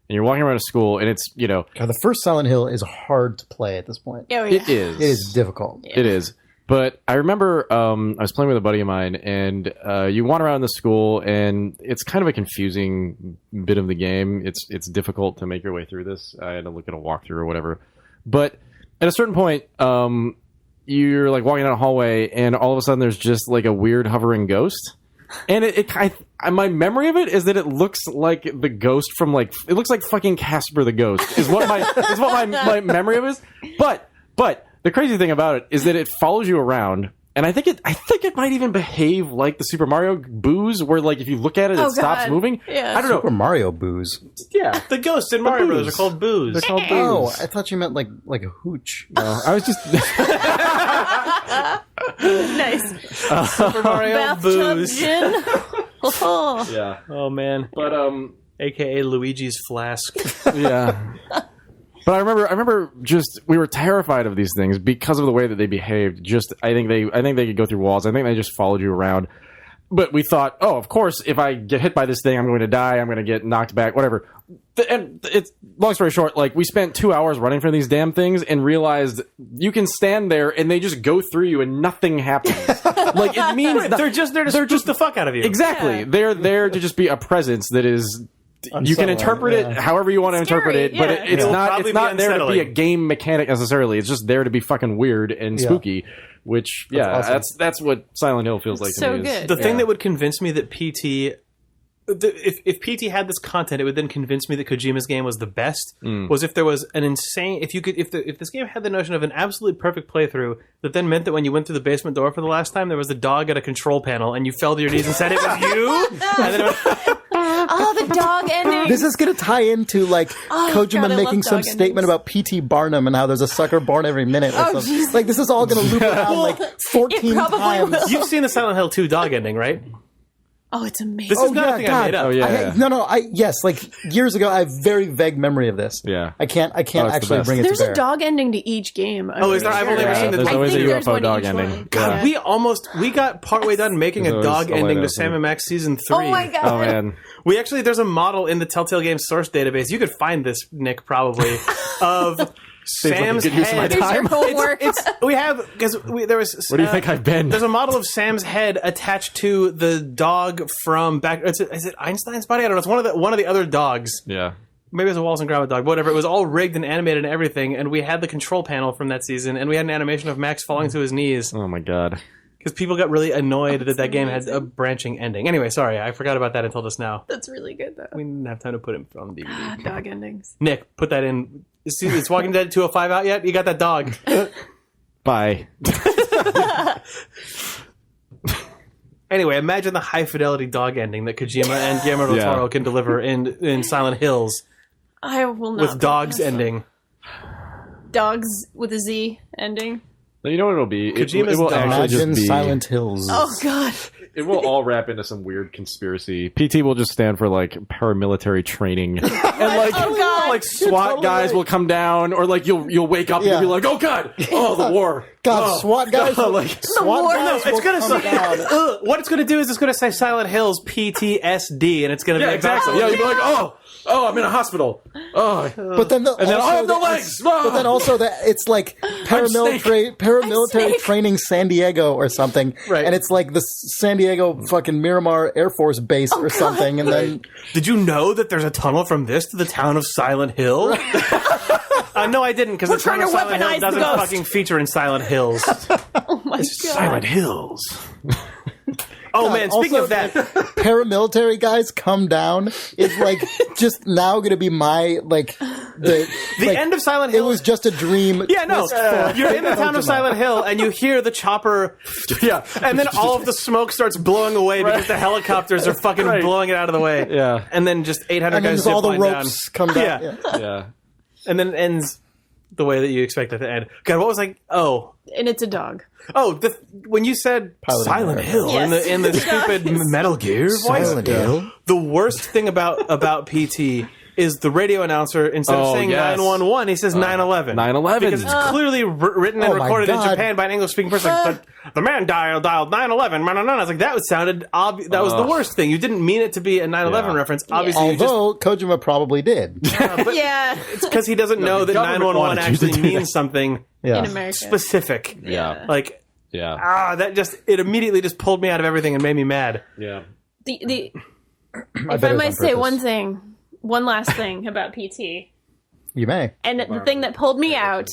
and you're walking around a school, and it's, you know, God, the first Silent Hill is hard to play at this point. Oh, yeah. it is. It is difficult. It is. But I remember I was playing with a buddy of mine, and you wander around the school, and it's kind of a confusing bit of the game. It's difficult to make your way through this. I had to look at a walkthrough or whatever. But at a certain point, you're like walking down a hallway, and all of a sudden there's just like a weird hovering ghost. And my memory of it is that it looks like the ghost from it looks like fucking Casper the Ghost is what my memory of it is. But the crazy thing about it is that it follows you around, and I think it might even behave like the Super Mario booze, where like if you look at it, it stops God. moving. Yeah. I don't know. Super Mario booze. Yeah, The ghosts in Mario Bros. booze. are called booze. they're called Oh, booze. I thought you meant like a hooch. No, I was just Nice. Super Mario Bathtub booze. gin. Oh. yeah, Oh man, but AKA Luigi's flask. yeah. But I remember just we were terrified of these things because of the way that they behaved. Just I think they could go through walls. I think they just followed you around. But we thought, oh, of course, if I get hit by this thing, I'm going to die. I'm going to get knocked back, whatever. And it's long story short, like we spent 2 hours running from these damn things and realized you can stand there and they just go through you and nothing happens. Like it means They're just there to spook the fuck out of you. exactly. Yeah. They're there to just be a presence that is. You can Unsettling, interpret it yeah. however you want to interpret Scary, it, but yeah. it's It'll not. probably It's not be there to be a unsettling. game mechanic necessarily. It's just there to be fucking weird and spooky. Which, awesome. that's what Silent Hill feels like. So to me, is- good. The thing that would convince me that PT, if PT had this content, it would then convince me that Kojima's game was the best. Was if there was an insane, if this game had the notion of an absolutely perfect playthrough that then meant that when you went through the basement door for the last time, there was a dog at a control panel and you fell to your knees and said it was you. And then Oh, the dog ending. This is going to tie into like Kojima God, I love making some dog statement endings. about P.T. Barnum and how there's a sucker born every minute. Or something. jeez. Like this is all going to loop around like 14 it probably times. will. you've seen the Silent Hill 2 dog ending, right? Oh, it's amazing. This is not a thing I made up. Oh, yeah. Yes, like years ago, I have very vague memory of this. Yeah. I can't the actually best. bring it There's to bear. a dog ending to each game. Oh, is there? I've only ever seen the there's dog. always a think there's UFO one to dog each ending. one. God, Yeah. we got partway done making a There's dog always a ending light to up Sam there. and Max season 3. Oh my god. Oh man, There's a model in the Telltale Games source database. You could find this, Nick, probably, of Sam's good use of my head. time. Here's your homework. We have because there was. where do you think I've been? There's a model of Sam's head attached to the dog from back. Is it Einstein's body? I don't know. It's one of the other dogs. Yeah. Maybe it was a Wallace and Gromit dog. Whatever. It was all rigged and animated and everything. And we had the control panel from that season, and we had an animation of Max falling to his knees Oh my god. because people got really annoyed that game had a branching ending. Anyway, sorry, I forgot about that until just now. That's really good though. We didn't have time to put it on DVD. Dog endings. Nick, put that in. Is Walking Dead 205 out yet? You got that dog. Bye. Anyway, imagine the high fidelity dog ending that Kojima and Guillermo del Yeah. Toro can deliver in Silent Hills I will not. with dogs ending. Dogs with a Z ending. You know what it'll be? It Kojima's will dog. actually Imagine just be. Silent Hills. Oh god. It will all wrap into some weird conspiracy. PT will just stand for like paramilitary training, and like Oh, God. like SWAT totally guys right. will come down, or like you'll wake up and Yeah. you'll be like, oh god, oh the war, God, oh, SWAT guys. God, like SWAT war. guys It's will gonna come say, down. what it's gonna do is it's gonna say Silent Hills PTSD, and it's gonna yeah, be exactly. Yeah, you'll be like, oh, I'm in a hospital. Oh, But then, and then I have no legs. But then also that it's like paramilitary Snake. training San Diego or something, Right. And it's like the San Diego fucking Miramar Air Force Base or something, and then Did you know that there's a tunnel from this to the town of Silent Hill? No, I didn't, because the trying town to of Silent Hill weaponize the doesn't ghost. fucking feature in Silent Hills. Oh my god. Silent Hills. Oh man, speaking also of that, paramilitary guys come down is like just now going to be my like the end of Silent It Hill was just a dream. Yeah, no. twist for You're in the town of Kojima. Silent Hill, and you hear the chopper, and then all of the smoke starts blowing away because the helicopters are fucking blowing it out of the way. Yeah. And then just 800 And then guys just all the zip line down. ropes come down. Yeah. Yeah. And then it ends the way that you expect it to end. God, what was like? And it's a dog. When you said Piloting Silent the Hill Yes. in the stupid Metal Gear voice, Silent Hill. the worst thing about PT is the radio announcer, instead of saying 911, he says 911. 911. Because it's clearly written and Oh my recorded in God. Japan by an English-speaking person. But the man dialed 911. I was like, that sounded obvious. That was the worst thing. You didn't mean it to be a 911 reference. Obviously, you just... Although Kojima probably did. Yeah. It's because he doesn't know that government 911 wanted you to actually do means that. something Yeah. In America. specific. Yeah. Like, Yeah. it immediately just pulled me out of everything and made me mad. Yeah. If I bet it was might on say purpose. one last thing about PT. You may. And the thing that pulled me out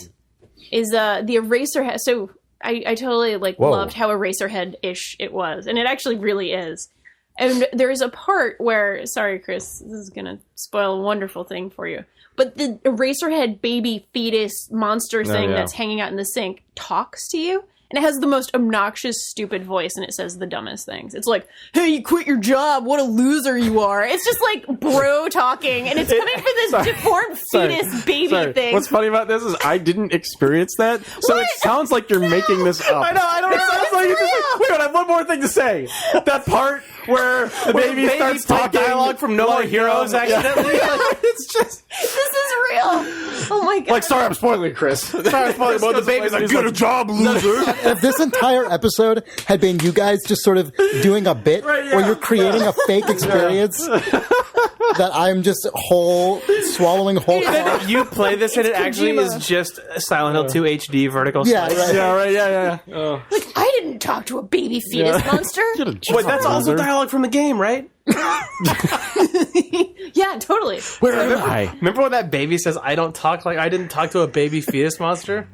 is the Eraserhead. So I totally Whoa. loved how Eraserhead-ish it was. And it actually really is. And there's a part where, sorry, Chris, this is going to spoil a wonderful thing for you. But the Eraserhead baby fetus monster thing that's hanging out in the sink talks to you. And it has the most obnoxious, stupid voice, and it says the dumbest things. It's like, hey, you quit your job, what a loser you are. It's just like bro talking, and it's coming from this deformed fetus baby thing. What's funny about this is I didn't experience that, so it sounds like you're making this up. I know, it sounds like you just like, wait, I have one more thing to say. That part where the baby starts talking dialogue from No More Heroes accidentally. It's just... This is real. Oh my god. Like, sorry, I'm spoiling it, Chris. Sorry, but the baby's like, good job, loser. If this entire episode had been you guys just sort of doing a bit where you're creating a fake experience that I'm just swallowing whole Then you play this and it actually Kojima. is just Silent Hill 2 HD vertical Yeah, slice. right. Yeah, right, yeah. Like, I didn't talk to a baby fetus monster. Wait, that's also dialogue from the game, right? Yeah, totally. Where am I? Remember when that baby says, I didn't talk to a baby fetus monster?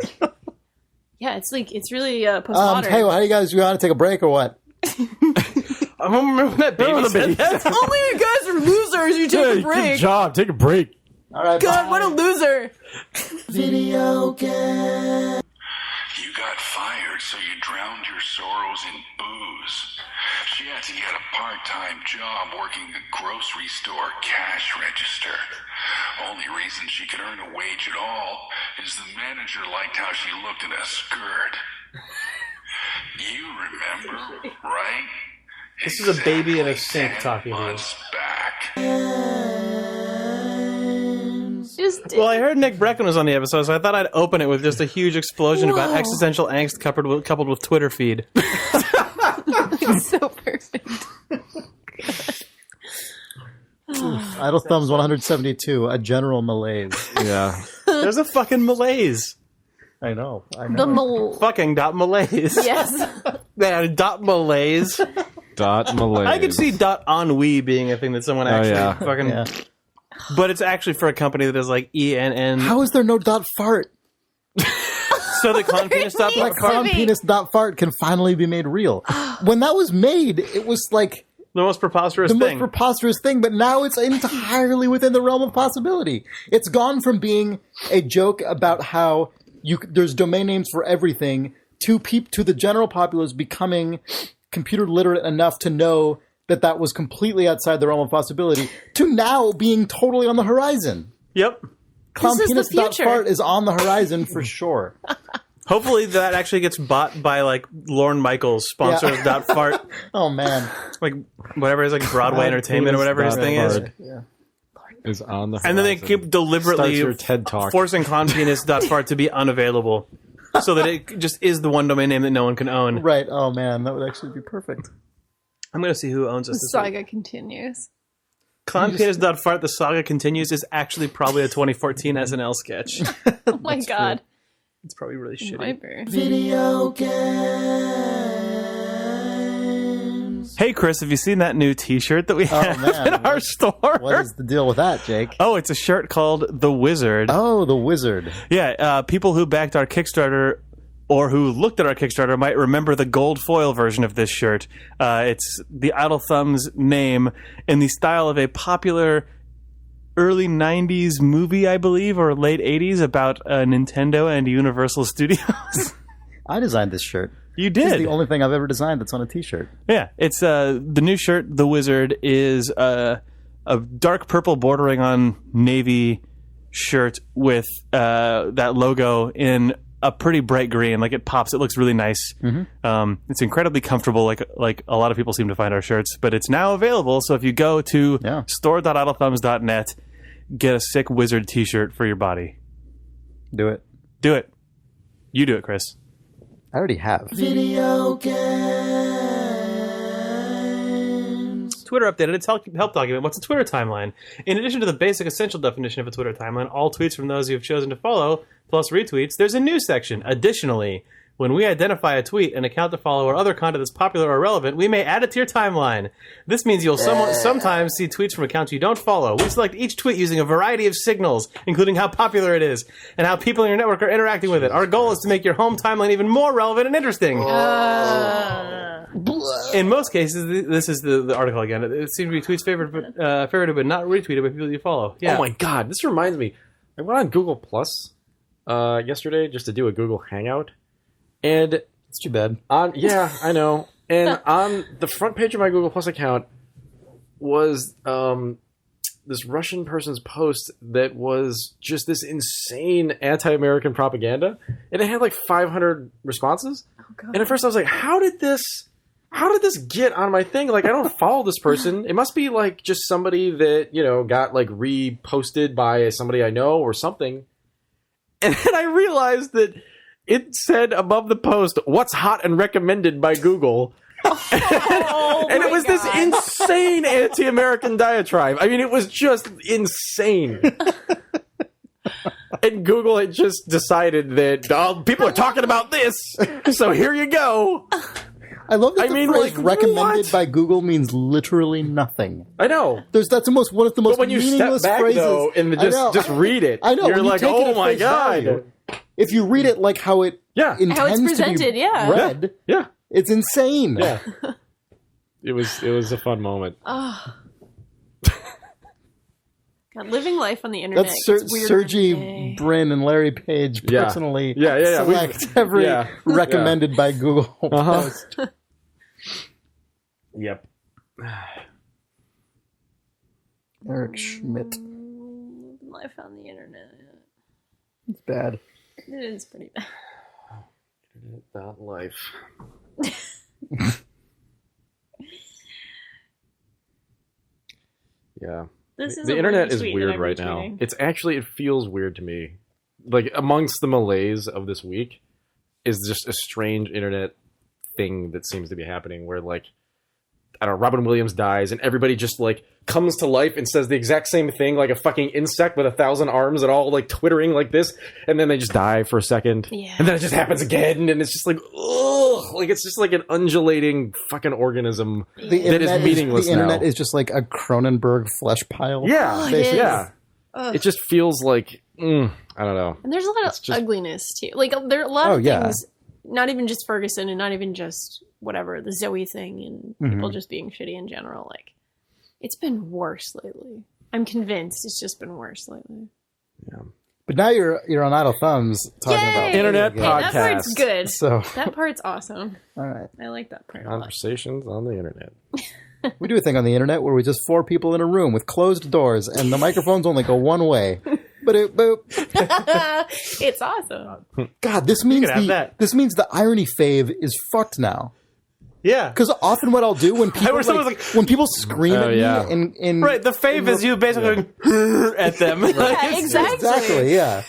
Yeah, it's like, it's really postmodern. Hey, how do you guys, you want to take a break or what? I don't remember when that baby said that. Only you guys are losers. You take a break. Good job. Take a break. All right, God, what a loser. video game. You got fired, so you drowned your sorrows in booze. She had to get a part-time job working a grocery store cash register. Only reason she could earn a wage at all is the manager liked how she looked in a skirt. You remember, right? This is a baby in a sink 10 talking to you. months back. Just Well, I heard Nick Brecken was on the episode, so I thought I'd open it with just a huge explosion about Whoa. existential angst coupled with Twitter feed. so perfect. Idle Thumbs 172, a general malaise. Yeah. There's a fucking malaise. I know. The Fucking dot malaise. yes. Man, dot malaise. Dot malaise. I could see dot ennui being a thing that someone actually yeah. fucking... Yeah. But it's actually for a company that is like ENN. How is there no dot fart? So the clownpenis dot Like fart. clownpenis.fart can finally be made real. When that was made, it was like The most preposterous the thing. most preposterous thing, but now it's entirely within the realm of possibility. It's gone from being a joke about how there's domain names for everything to the general populace becoming computer literate enough to know that was completely outside the realm of possibility, to now being totally on the horizon. Yep. This is the future. Clownpenis.fart is on the horizon for sure. Hopefully that actually gets bought by like Lorne Michaels, sponsors Yeah. dot fart, Oh man. like whatever his like Broadway Entertainment or whatever his thing is. Clownpenis.fart is on the And then they horizon. keep deliberately Starts your TED Talk. forcing clownpenis.fart to be unavailable, so that it just is the one domain name that no one can own. Right. Oh man, that would actually be perfect. I'm going to see who owns this. The this week. saga continues. Clownpenis.fart, the saga continues, is actually probably a 2014 SNL sketch. Oh my god. It's probably really shitty. Might be. Video games. Hey, Chris, have you seen that new T-shirt that we have man. in our store? What is the deal with that, Jake? Oh, it's a shirt called The Wizard. Oh, the wizard. Yeah, people who backed our Kickstarter or who looked at our Kickstarter might remember the gold foil version of this shirt. It's the Idle Thumbs name in the style of a popular early 90s movie, I believe, or late 80s about Nintendo and Universal Studios. I designed this shirt. You This did. is the only thing I've ever designed that's on a t-shirt. Yeah, it's the new shirt, The Wizard, is a dark purple bordering on navy shirt with that logo in a pretty bright green. Like, it pops. It looks really nice. It's incredibly comfortable, like a lot of people seem to find our shirts. But it's now available, so if you go to store.idlethumbs.net, get a sick Wizard t-shirt for your body. Do it. Do it. You do it, Chris. I already have. Twitter updated its help document. What's a Twitter timeline? In addition to the basic essential definition of a Twitter timeline, all tweets from those you have chosen to follow, plus retweets, there's a news section. Additionally, when we identify a tweet, an account to follow, or other content that's popular or relevant, we may add it to your timeline. This means you'll sometimes see tweets from accounts you don't follow. We select each tweet using a variety of signals, including how popular it is and how people in your network are interacting with it. Our goal is to make your home timeline even more relevant and interesting. In most cases, this is the article again. It seems to be tweets favorited but not retweeted by people you follow. Yeah. Oh my god, this reminds me. I went on Google Plus yesterday just to do a Google Hangout. And It's too bad. yeah, I know. And on the front page of my Google Plus account was this Russian person's post that was just this insane anti-American propaganda. And it had like 500 responses. Oh, God. And at first I was like, how did this get on my thing? Like, I don't follow this person. It must be like just somebody that, got like reposted by somebody I know or something. And then I realized that it said above the post, "What's hot and recommended by Google." And it was this insane anti-American diatribe. I mean, it was just insane. And Google had just decided that people are talking about this, so here you go. I love that the phrase like, recommended what? by Google means literally nothing. I know. That's one of the most But when you step meaningless back, phrases. though, and just read it, I know. you're when you like, take it oh at my face god. value, if you read it like how it intends How it's to presented, be yeah. read, Yeah. it's insane. Yeah. It was a fun moment. Oh. God, living life on the internet. That's gets weirder every Sergey day. Brin and Larry Page Yeah. personally Yeah. select every Yeah. recommended by Google post. Yep. Eric Schmidt. Life on the internet. It's bad. It is pretty bad. That life. Yeah. This is The a internet weird is tweet weird that I'm right now. retweeting. It feels weird to me. Like, amongst the malaise of this week is just a strange internet thing that seems to be happening where, like, I don't know, Robin Williams dies and everybody just, like, comes to life and says the exact same thing, like a fucking insect with 1,000 arms and all, like, twittering like this, and then they just die for a second. Yeah. And then it just happens again, and it's just like, ugh! Like, it's just like an undulating fucking organism that is meaningless The internet now. is just like a Cronenberg flesh pile. Yeah, Oh, it basically. is. yeah. Ugh. It just feels like, I don't know. And there's a lot of just- ugliness too. Like there are a lot Oh, of yeah. things, not even just Ferguson and not even just whatever, the Zoe thing and people Mm-hmm. just being shitty in general. Like it's been worse lately. I'm convinced it's just been worse lately. But now you're on Idle Thumbs talking Yay! about Internet video Hey, games. that part's Podcast. good. So, That part's awesome. all right. I like that part a lot. Conversations on the internet. We do a thing on the internet where we just 4 people in a room with closed doors and the microphones only go one way. But It's awesome. God, this means could have that. this means the irony fave is fucked now. Yeah. Because often what I'll do when people wish someone was when people scream Oh, at me yeah. in Right, the fave is you basically going at them. Like, Yeah, it's- exactly. exactly, yeah.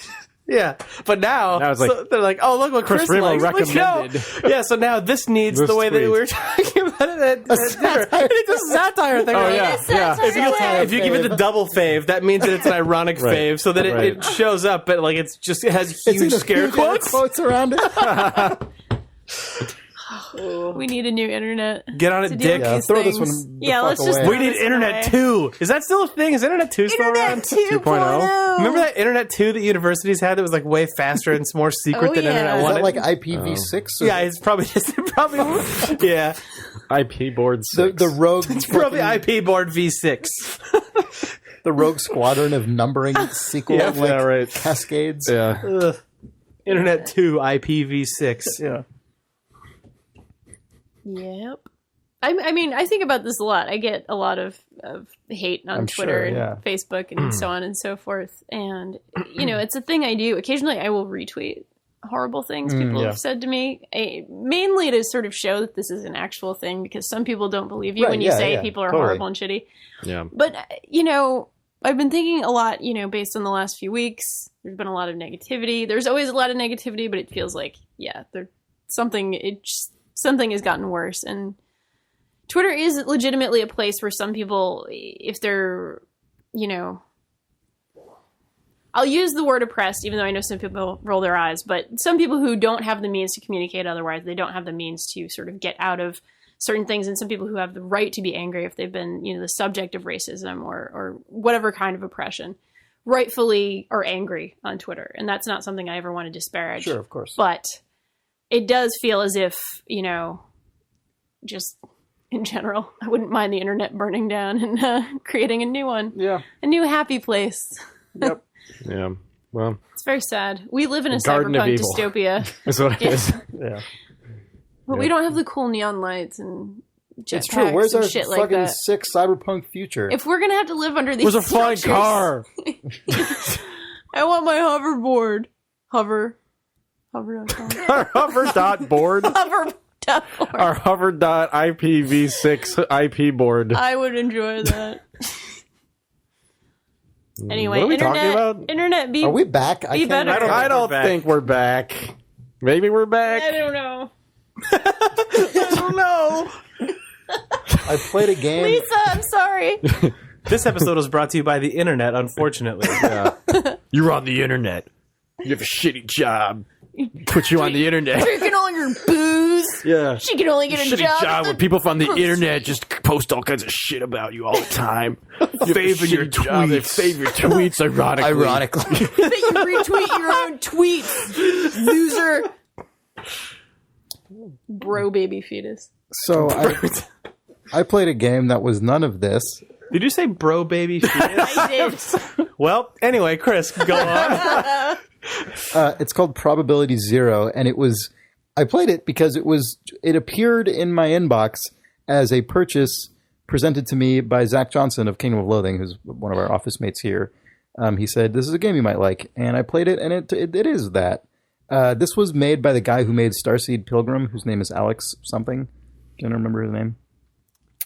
Yeah, but now, Now it's like, so they're like, "Oh, look what Chris Remo likes." Like, no. recommended. Yeah, so now this needs This the way that we tweet. were talking about it at dinner. It's a satire thing. Oh, right? yeah, yeah. If you give it the double fave, that means that it's an ironic Right, fave, so that right. it shows up, but like it has It's huge either scare huge air quotes. around it. We need a new internet. Get on to it, deal Dick. with Yeah, these throw this things. one the Yeah, fuck let's just away. We need Internet 2. Is that still a thing? Is Internet 2 still around? Internet 2.0. Remember that Internet 2 that universities had that was like way faster and more secret Oh, than yeah. Internet Is 1? that like IPv6? Or Yeah, it's probably yeah. IP board the 6. the rogue It's probably fucking- IP board V6. the Rogue Squadron of numbering sequel right. cascades. Yeah. Ugh. Internet 2 IPv6. Yeah. Yep. I mean, I think about this a lot. I get a lot of hate on I'm Twitter sure, yeah. and Facebook and so on and so forth. And, it's a thing I do. Occasionally I will retweet horrible things people have said to me, mainly to sort of show that this is an actual thing, because some people don't believe you when you say people are horrible and shitty. Yeah. But, I've been thinking a lot, based on the last few weeks. There's been a lot of negativity. There's always a lot of negativity, but it feels like, something has gotten worse. And Twitter is legitimately a place where some people, if they're, I'll use the word oppressed, even though I know some people roll their eyes, but some people who don't have the means to communicate otherwise, they don't have the means to sort of get out of certain things, and some people who have the right to be angry if they've been, the subject of racism or whatever kind of oppression, rightfully are angry on Twitter. And that's not something I ever want to disparage. Sure, of course. But it does feel as if, just in general, I wouldn't mind the internet burning down and creating a new one. Yeah. A new happy place. Yep. Yeah. Well, it's very sad. We live in a Garden of cyberpunk Evil. dystopia. that's what it is. Yeah. But we don't have the cool neon lights and It's true. jetpacks Where's and our shit like fucking that. sick cyberpunk future? If we're gonna have to live under these Where's a flying structures- car? I want my hoverboard. Hover.com. Our hover.board. Hover.board. Our hover.ipv6 IP board. I would enjoy that. Anyway, What are we talking about? Internet be Are we back? Be better. I don't think we're back. Maybe we're back. I don't know. I don't know. I played a game. Lisa, I'm sorry. This episode was brought to you by the internet, unfortunately. Yeah. You're on the internet. You have a shitty job. Put you on the internet. Drinking all your booze. Yeah. She can only get a Shitty job. job where people from the internet just post all kinds of shit about you all the time. Favor your tweets. Favor tweets, ironically. Ironically. That you retweet your own tweets, loser. Bro, baby fetus. So I played a game that was none of this. Did you say bro baby fetus? I did. Well, anyway, Chris, go on. It's called Probability Zero, and I played it because it appeared in my inbox as a purchase presented to me by Zach Johnson of Kingdom of Loathing, who's one of our office mates here. He said, "This is a game you might like," and I played it, and it is that. This was made by the guy who made Starseed Pilgrim, whose name is Alex something. Can I remember his name?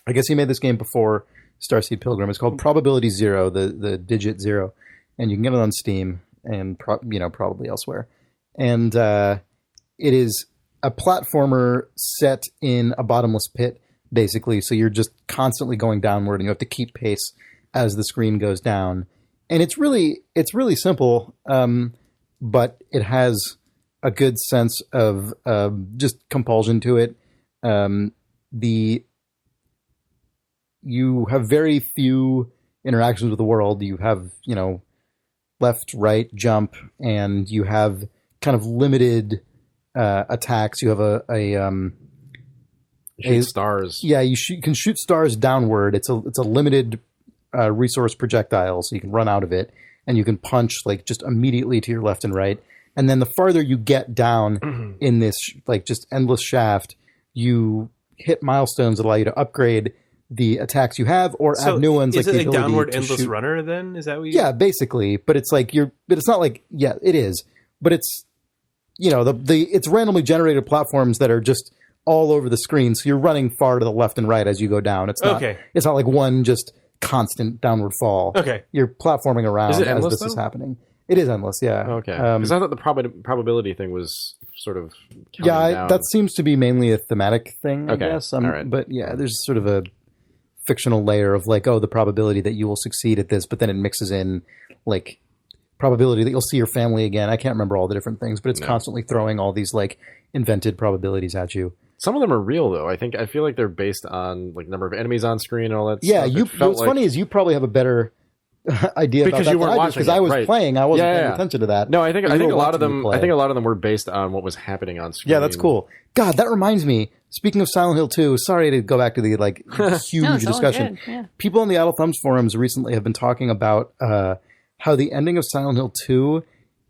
I guess he made this game before Starseed Pilgrim. It's called Probability Zero, the digit zero, and you can get it on Steam and probably elsewhere. And it is a platformer set in a bottomless pit, basically. So you're just constantly going downward, and you have to keep pace as the screen goes down. And it's really simple, but it has a good sense of just compulsion to it. You have very few interactions with the world. You have, left, right, jump, and you have kind of limited attacks. You have Shoot stars. Yeah, you can shoot stars downward. It's a limited resource projectile, so you can run out of it, and you can punch just immediately to your left and right. And then the farther you get down in this just endless shaft, you hit milestones that allow you to upgrade the attacks you have or add new ones. Is like it the a ability downward to endless shoot. runner then? Is that what you... Yeah, basically. But it's but it's not it is. But it's, it's randomly generated platforms that are just all over the screen. So you're running far to the left and right as you go down. It's not, It's not like one just constant downward fall. Okay. You're platforming around Is it as endless, this is though? happening. It is endless, yeah. Okay. Because I thought the probability thing was sort of counting down. That seems to be mainly a thematic thing, I Okay. guess. All right. But yeah, there's sort of a fictional layer of the probability that you will succeed at this, but then it mixes in probability that you'll see your family again. I can't remember all the different things, but it's constantly throwing all these invented probabilities at you. Some of them are real though. I feel like they're based on number of enemies on screen and all that Yeah, stuff. what's funny is you probably have a better idea Because about that you weren't than I do, watching because I it, was right. playing. I wasn't Yeah. paying attention to that. No, I think You a were lot of watching me them. play. I think a lot of them were based on what was happening on screen. Yeah, that's cool. God, that reminds me. speaking of Silent Hill 2, sorry to go back to the like huge No, it's all discussion. good, yeah. People on the Idle Thumbs forums recently have been talking about how the ending of Silent Hill 2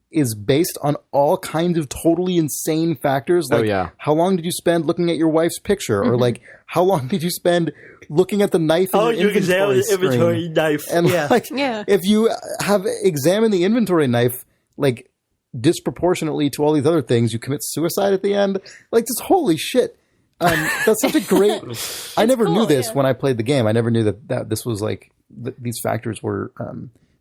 is based on all kinds of totally insane factors. Like, how long did you spend looking at your wife's picture? Or like, how long did you spend looking at the knife in your inventory knife. And if you have examined the inventory knife, like disproportionately to all these other things, you commit suicide at the end. Like, just holy shit. That's such a great. I never knew this when I played the game. I never knew that this was like these factors were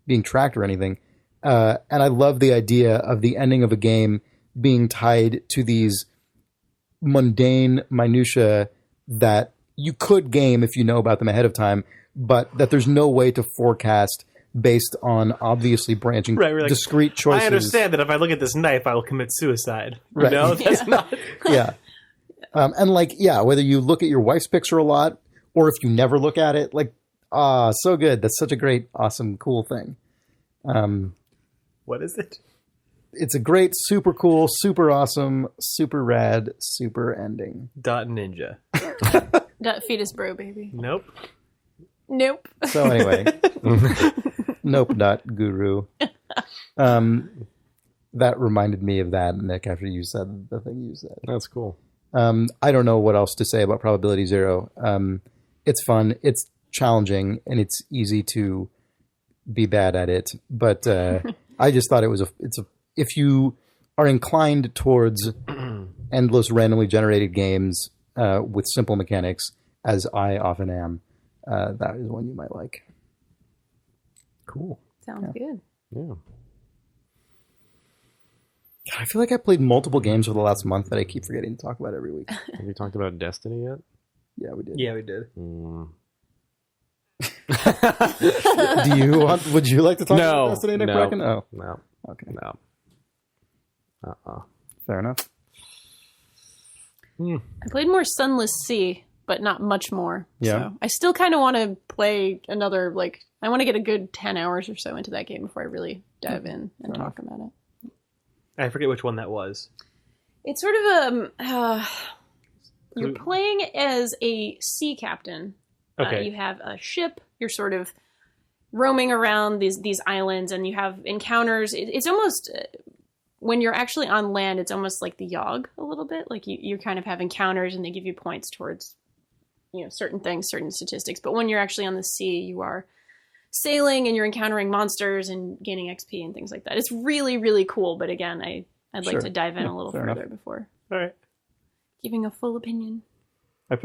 being tracked or anything. And I love the idea of the ending of a game being tied to these mundane minutia that you could game if you know about them ahead of time, but that there's no way to forecast based on obviously branching discrete choices. I understand that if I look at this knife, I will commit suicide. You know, that's not. And like, whether you look at your wife's picture a lot or if you never look at it, like, so good. That's such a great, awesome, cool thing. What is it? It's a great, super cool, super awesome, super rad, super ending. .ninja. Fetus bro, baby. Nope. So anyway, guru. That reminded me of that, Nick, after you said the thing you said. That's cool. I don't know what else to say about Probability Zero. It's fun, it's challenging, and it's easy to be bad at it. But I just thought if you are inclined towards endless randomly generated games with simple mechanics, as I often am, that is one you might like. Cool. Sounds good. Yeah. God, I feel like I played multiple games for the last month that I keep forgetting to talk about every week. Have we talked about Destiny yet? Yeah, we did. Yeah, we did. Would you like to talk about Destiny, Nick no, Bracken? Oh. No. Okay. No. Fair enough. I played more Sunless Sea, but not much more. Yeah. So I still kind of want to play another, like, I want to get a good 10 hours or so into that game before I really dive in and talk about it. I forget which one that was. It's sort of you're playing as a sea captain. Okay. You have a ship. You're sort of roaming around these islands, and you have encounters. It's almost when you're actually on land, it's almost like the Yogg a little bit. Like you kind of have encounters, and they give you points towards certain things, certain statistics. But when you're actually on the sea, you are sailing and you're encountering monsters and gaining XP and things like that. It's really, really cool. But again, I'd like to dive in a little further before All right. giving a full opinion.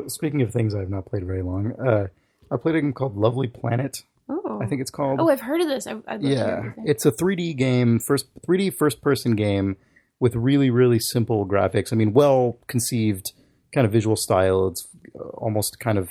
Speaking of things I've not played very long, I played a game called Lovely Planet. Oh, I think it's called. Oh, I've heard of this. I'd love to hear everything. It's a 3D game, 3D first-person game with really, really simple graphics. I mean, well-conceived kind of visual style. It's almost kind of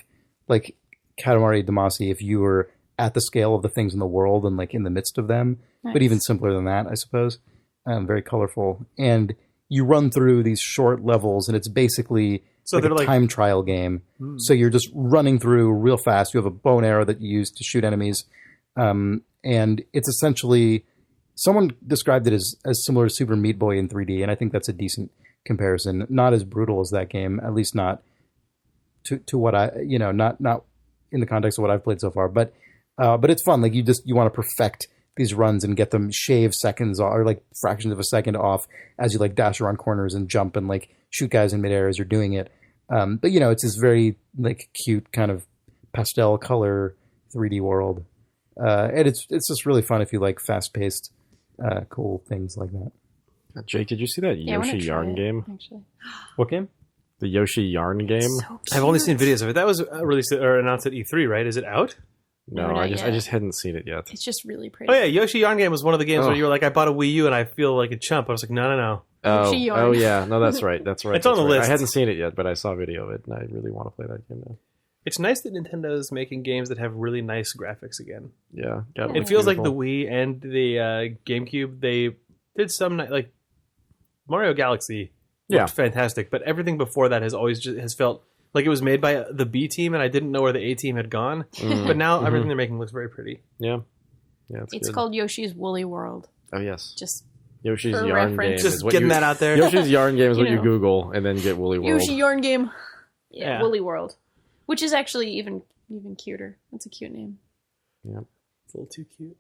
like Katamari Damacy if you were at the scale of the things in the world and like in the midst of them, but even simpler than that, I suppose. Very colorful. And you run through these short levels, and it's basically like a time trial game. So you're just running through real fast. You have a bow and arrow that you use to shoot enemies. And it's essentially, someone described it as similar to Super Meat Boy in 3D, and I think that's a decent comparison. Not as brutal as that game, at least not to what I, not in the context of what I've played so far, but it's fun. Like you want to perfect these runs and get them shave seconds or like fractions of a second off as you like dash around corners and jump and like shoot guys in midair as you're doing it. But it's this very like cute kind of pastel color 3D world. And it's just really fun if you like fast paced, cool things like that. Jake, did you see that Yoshi Yarn game? Actually. What game? The Yoshi Yarn game. So I've only seen videos of it. That was released or announced at E3, right? Is it out? No, I just hadn't seen it yet. It's just really pretty. Oh yeah, Yoshi Yarn Game was one of the games where you were like, I bought a Wii U and I feel like a chump. I was like, no. Oh yeah, no, that's right. That's right. It's on the list. I hadn't seen it yet, but I saw a video of it, and I really want to play that game now. It's nice that Nintendo's making games that have really nice graphics again. Yeah, it feels like the Wii and the GameCube. They did some like Mario Galaxy. Looked fantastic, but everything before that has felt like it was made by the B team, and I didn't know where the A team had gone. But now everything they're making looks very pretty. Yeah, it's called Yoshi's Woolly World. Oh yes, just Yoshi's for Yarn reference. Game. Just getting that out there. Yoshi's Yarn Game is what you Google and then get Woolly World. Yoshi Yarn Game. Yeah. Woolly World, which is actually even cuter. That's a cute name. Yeah. It's a little too cute.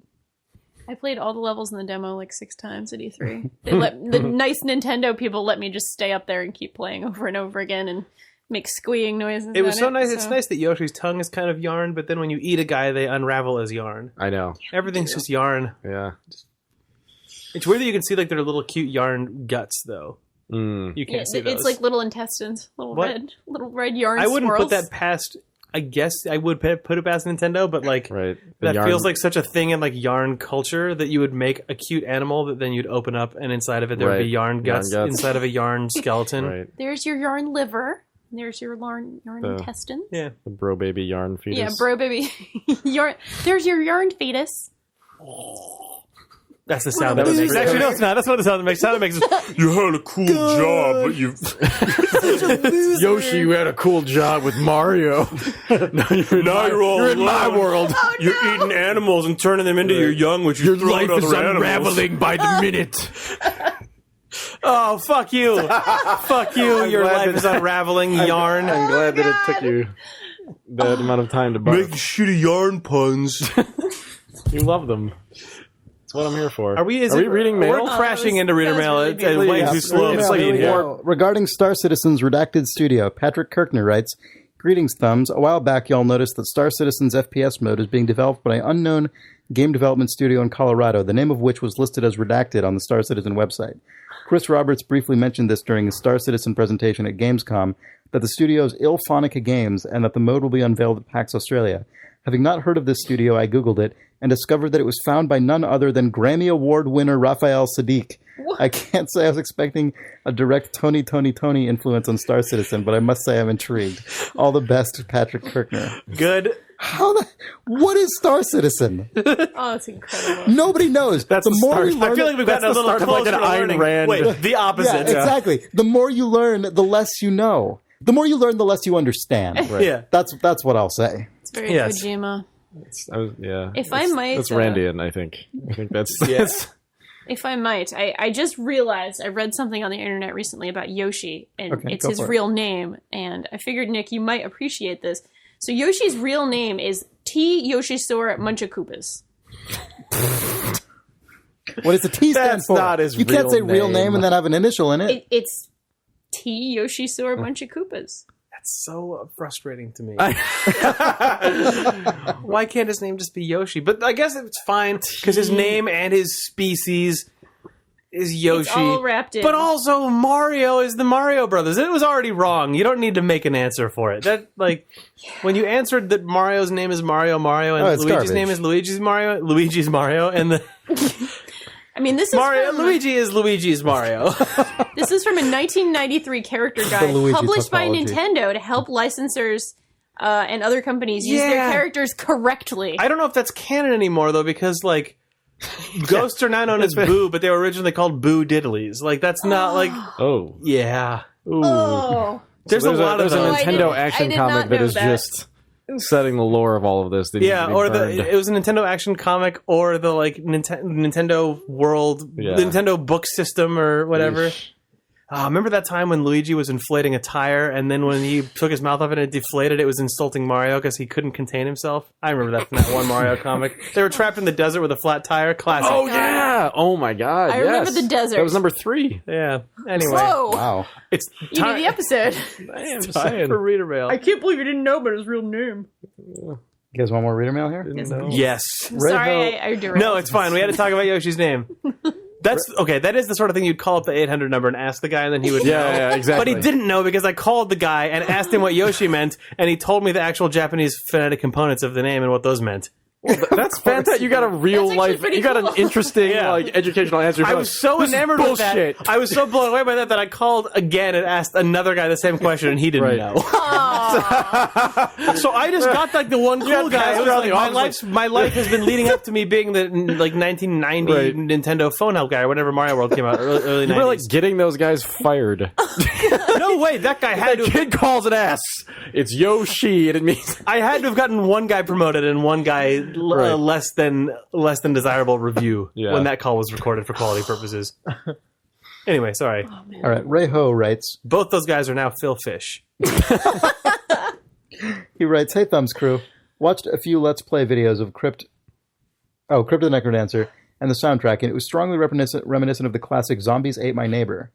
I played all the levels in the demo like 6 times at E3. The nice Nintendo people let me just stay up there and keep playing over and over again and make squeeing noises. It was so nice. It's nice that Yoshi's tongue is kind of yarn, but then when you eat a guy, they unravel as yarn. I know. Everything's just yarn. Yeah. It's weird that you can see like their little cute yarn guts, though. You can't see those. It's like little intestines, little red yarn. I wouldn't swirls. put that past. I guess I would put it past Nintendo, but like Right. that feels like such a thing in like yarn culture that you would make a cute animal that then you'd open up and inside of it there would be yarn guts inside of a yarn skeleton. Right. There's your yarn liver. There's your yarn intestine. Yeah, The bro baby yarn fetus. Yeah, bro baby. yarn. There's your yarn fetus. that's the sound that it makes. Actually, no, it's not. That's not the sound it makes. The sound it makes is, you had a cool job, but you... Yoshi, you had a cool job with Mario. Now you're in my world. Oh, no. You're eating animals and turning them into your young, which Your you throw life to is other animals. unraveling by the minute. Oh, fuck you. Fuck you. Your glad life that- is unraveling yarn. I'm glad that it took you that amount of time to bark. Make shitty yarn puns. You love them. That's what I'm here for. Are we reading mail? We're crashing into reader that was mail. really It's beautiful. way too slow. It's It's like in here. more- Regarding Star Citizen's redacted studio, Patrick Kirkner writes, "Greetings, Thumbs. A while back, y'all noticed that Star Citizen's FPS mode is being developed by an unknown game development studio in Colorado, the name of which was listed as redacted on the Star Citizen website. Chris Roberts briefly mentioned this during his Star Citizen presentation at Gamescom, that the studio is Illphonica Games and that the mode will be unveiled at PAX Australia. Having not heard of this studio, I googled it and discovered that it was found by none other than Grammy Award winner Raphael Saadiq. I can't say I was expecting a direct Toni influence on Star Citizen, but I must say I'm intrigued. All the best, Patrick Kirkner." Good. What is Star Citizen? Oh, it's incredible. Nobody knows. That's the the more start. we learn, I feel like we've gotten a That's the little start of, like, closer an to Ayn learning. Rand. Wait, the opposite. exactly. The more you learn, the less you know. The more you learn, the less you understand. Yeah. That's what I'll say. It's very Yes. Kojima. Yeah. If I might, That's Randian, I think. I think that's... Yes. If I might, I just realized I read something on the internet recently about Yoshi, and Okay, it's go his for it. real name. And I figured, Nick, you might appreciate this. So Yoshi's real name is T. Yoshisaur Munchakoopas. What does the T stand That's for? not his You can't real say real name. name and then have an initial in it. It's T. Yoshisaur Munchakoopas. That's so frustrating to me. Why can't his name just be Yoshi? But I guess it's fine because his name and his species is Yoshi. It's all wrapped in. But also Mario is the Mario Brothers. It was already wrong. You don't need to make an answer for it. That when you answered that Mario's name is Mario, and it's Luigi's garbage. name is Luigi's Mario, and the I mean, this is Mario from, Luigi is Luigi's Mario. This is from a 1993 character guide Luigi published by tautology. Nintendo to help licensors and other companies use their Yeah. characters correctly. I don't know if that's canon anymore though, because ghosts are now known as Boo, but they were originally called Boo Diddlies. That's not Oh. yeah. Ooh. Oh. There's a lot of There's a those. I Nintendo didn't- action I did comic not that know is that. just setting the lore of all of this. That Yeah, needs to be or burned. it was a Nintendo action comic, or the Nintendo World, Yeah. Nintendo book system, or whatever. Remember that time when Luigi was inflating a tire, and then when he took his mouth off it and it deflated, it was insulting Mario because he couldn't contain himself? I remember that from that one Mario comic. They were trapped in the desert with a flat tire. Classic. Oh yeah! Oh my god! I remember yes. the desert. That was number 3. Yeah. Anyway. Whoa! Wow. It's You knew the episode. I'm just time saying. For reader mail. I can't believe you didn't know about his real name. You guys want more reader mail here? Yes. Sorry, I derailed. No, it's fine. We had to talk about Yoshi's name. That's okay. That is the sort of thing you'd call up the 800 number and ask the guy, and then he would know. Yeah, exactly. But he didn't know because I called the guy and asked him what Yoshi meant, and he told me the actual Japanese phonetic components of the name and what those meant. That's fantastic. You got a real That's actually life. pretty You got cool. an interesting, Yeah. educational answer. I was so enamored with bullshit. that. I was so blown away by that I called again and asked another guy the same question, and he didn't Right. know. So I just got the one cool guy. It was around the office, my life has been leading up to me being the 1990 Right. Nintendo phone help guy or whenever Mario World came out, early You 90s. were getting those guys fired. No way, that guy had The to. kid calls it ass. It's Yoshi, and it means I had to have gotten one guy promoted and one guy Right. less than desirable review Yeah. when that call was recorded for quality purposes. Anyway, sorry. All right. Ray Ho writes, Both those guys are now Phil Fish. He writes, "Hey, Thumbs crew. Watched a few Let's Play videos of Crypt the Necrodancer and the soundtrack, and it was strongly reminiscent of the classic Zombies Ate My Neighbor.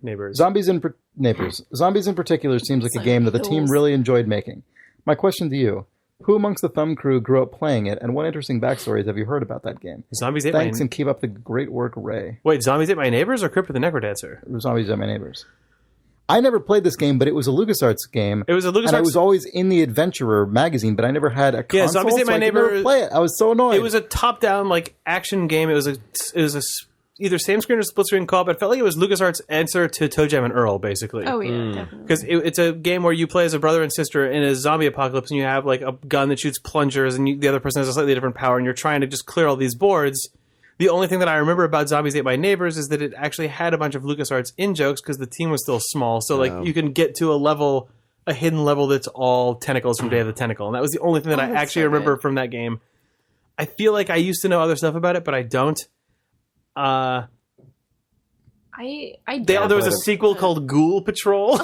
Neighbors. Zombies in particular seems like a game that the team really enjoyed making. My question to you, who amongst the Thumb crew grew up playing it, and what interesting backstories have you heard about that game? Zombies Ate Thanks, and keep up the great work, Ray." Wait, Zombies Ate My Neighbors or Crypt of the Necrodancer? Zombies Ate My Neighbors. I never played this game, but it was a LucasArts game. It was a LucasArts... And I was always in the Adventurer magazine, but I never had a console, Zombies Ate My Neighbor... I could never play it. I was so annoyed. It was a top-down, like, action game. It was either same screen or split screen co-op. It felt like it was LucasArts' answer to Toe Jam and Earl, basically. Oh, yeah, definitely. Because it's a game where you play as a brother and sister in a zombie apocalypse, and you have, like, a gun that shoots plungers, and the other person has a slightly different power, and you're trying to just clear all these boards. The only thing that I remember about Zombies Ate My Neighbors is that it actually had a bunch of LucasArts in-jokes because the team was still small. So, like, you can get to a hidden level that's all tentacles from Day of the Tentacle. And that was the only thing that I actually remember from that game. I feel like I used to know other stuff about it, but I don't. There was a sequel called Ghoul Patrol.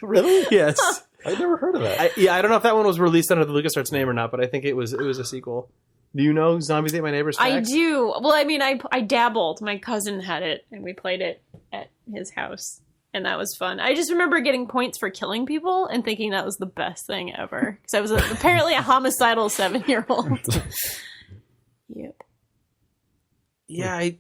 Really? Yes. I'd never heard of that. I don't know if that one was released under the LucasArts name or not, but I think it was a sequel. Do you know Zombies Ate My Neighbors? I do. Well, I mean, I dabbled. My cousin had it, and we played it at his house, and that was fun. I just remember getting points for killing people and thinking that was the best thing ever. Because I was apparently a homicidal 7-year-old. Yep. Yeah,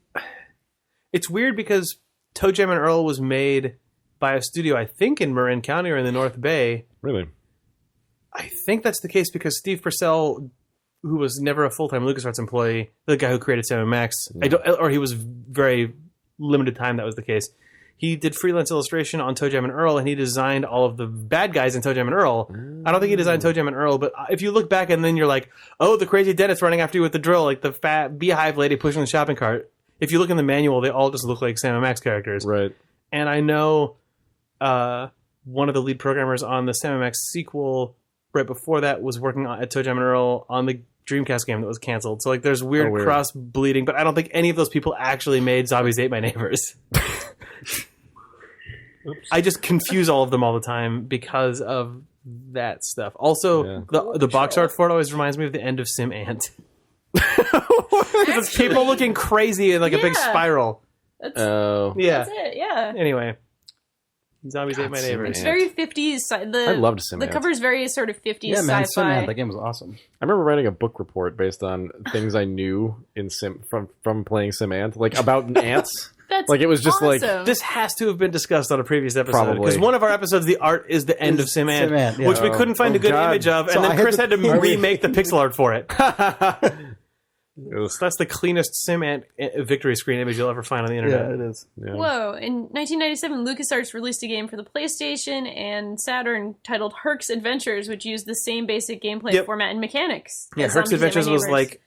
it's weird because Toe Jam and Earl was made by a studio, I think, in Marin County or in the North Bay. Really? I think that's the case because Steve Purcell, who was never a full-time LucasArts employee, the guy who created Sam & Max, or he was very limited time that was the case. He did freelance illustration on Toe Jam and Earl, and he designed all of the bad guys in Toe Jam and Earl. I don't think he designed Toe Jam and Earl, but if you look back and then you're like, oh, the crazy dentist running after you with the drill, like the fat beehive lady pushing the shopping cart. If you look in the manual, they all just look like Sam & Max characters. Right. And I know one of the lead programmers on the Sam & Max sequel right before that was working at Toe Jam and Earl on the Dreamcast game that was canceled. So like there's weird cross bleeding, but I don't think any of those people actually made Zombies Ate My Neighbors. I just confuse all of them all the time because of that stuff. Also, the box art for it always reminds me of the end of SimAnt. It's people looking crazy in like a big spiral. That's it, yeah. Anyway. Zombies Ate My Neighbors. It's very 50s. I loved SimAnt. The cover's very sort of 50s Yeah, man, sci-fi. SimAnt, that game was awesome. I remember writing a book report based on things I knew in from playing SimAnt, like about ants. That's like it was just awesome. like this has to have been discussed on a previous episode Probably. because one of our episodes, the art is the end of SimAnt, yeah. which we couldn't find a good image of, and So then I had Chris to- had to remake the pixel art for it. was, That's the cleanest SimAnt victory screen image you'll ever find on the internet. it is. yeah. Whoa. In 1997, LucasArts released a game for the PlayStation and Saturn titled Herc's Adventures, which used the same basic gameplay format and mechanics. Yeah, as Herc's Zombies Ate My Adventures was Neighbors. like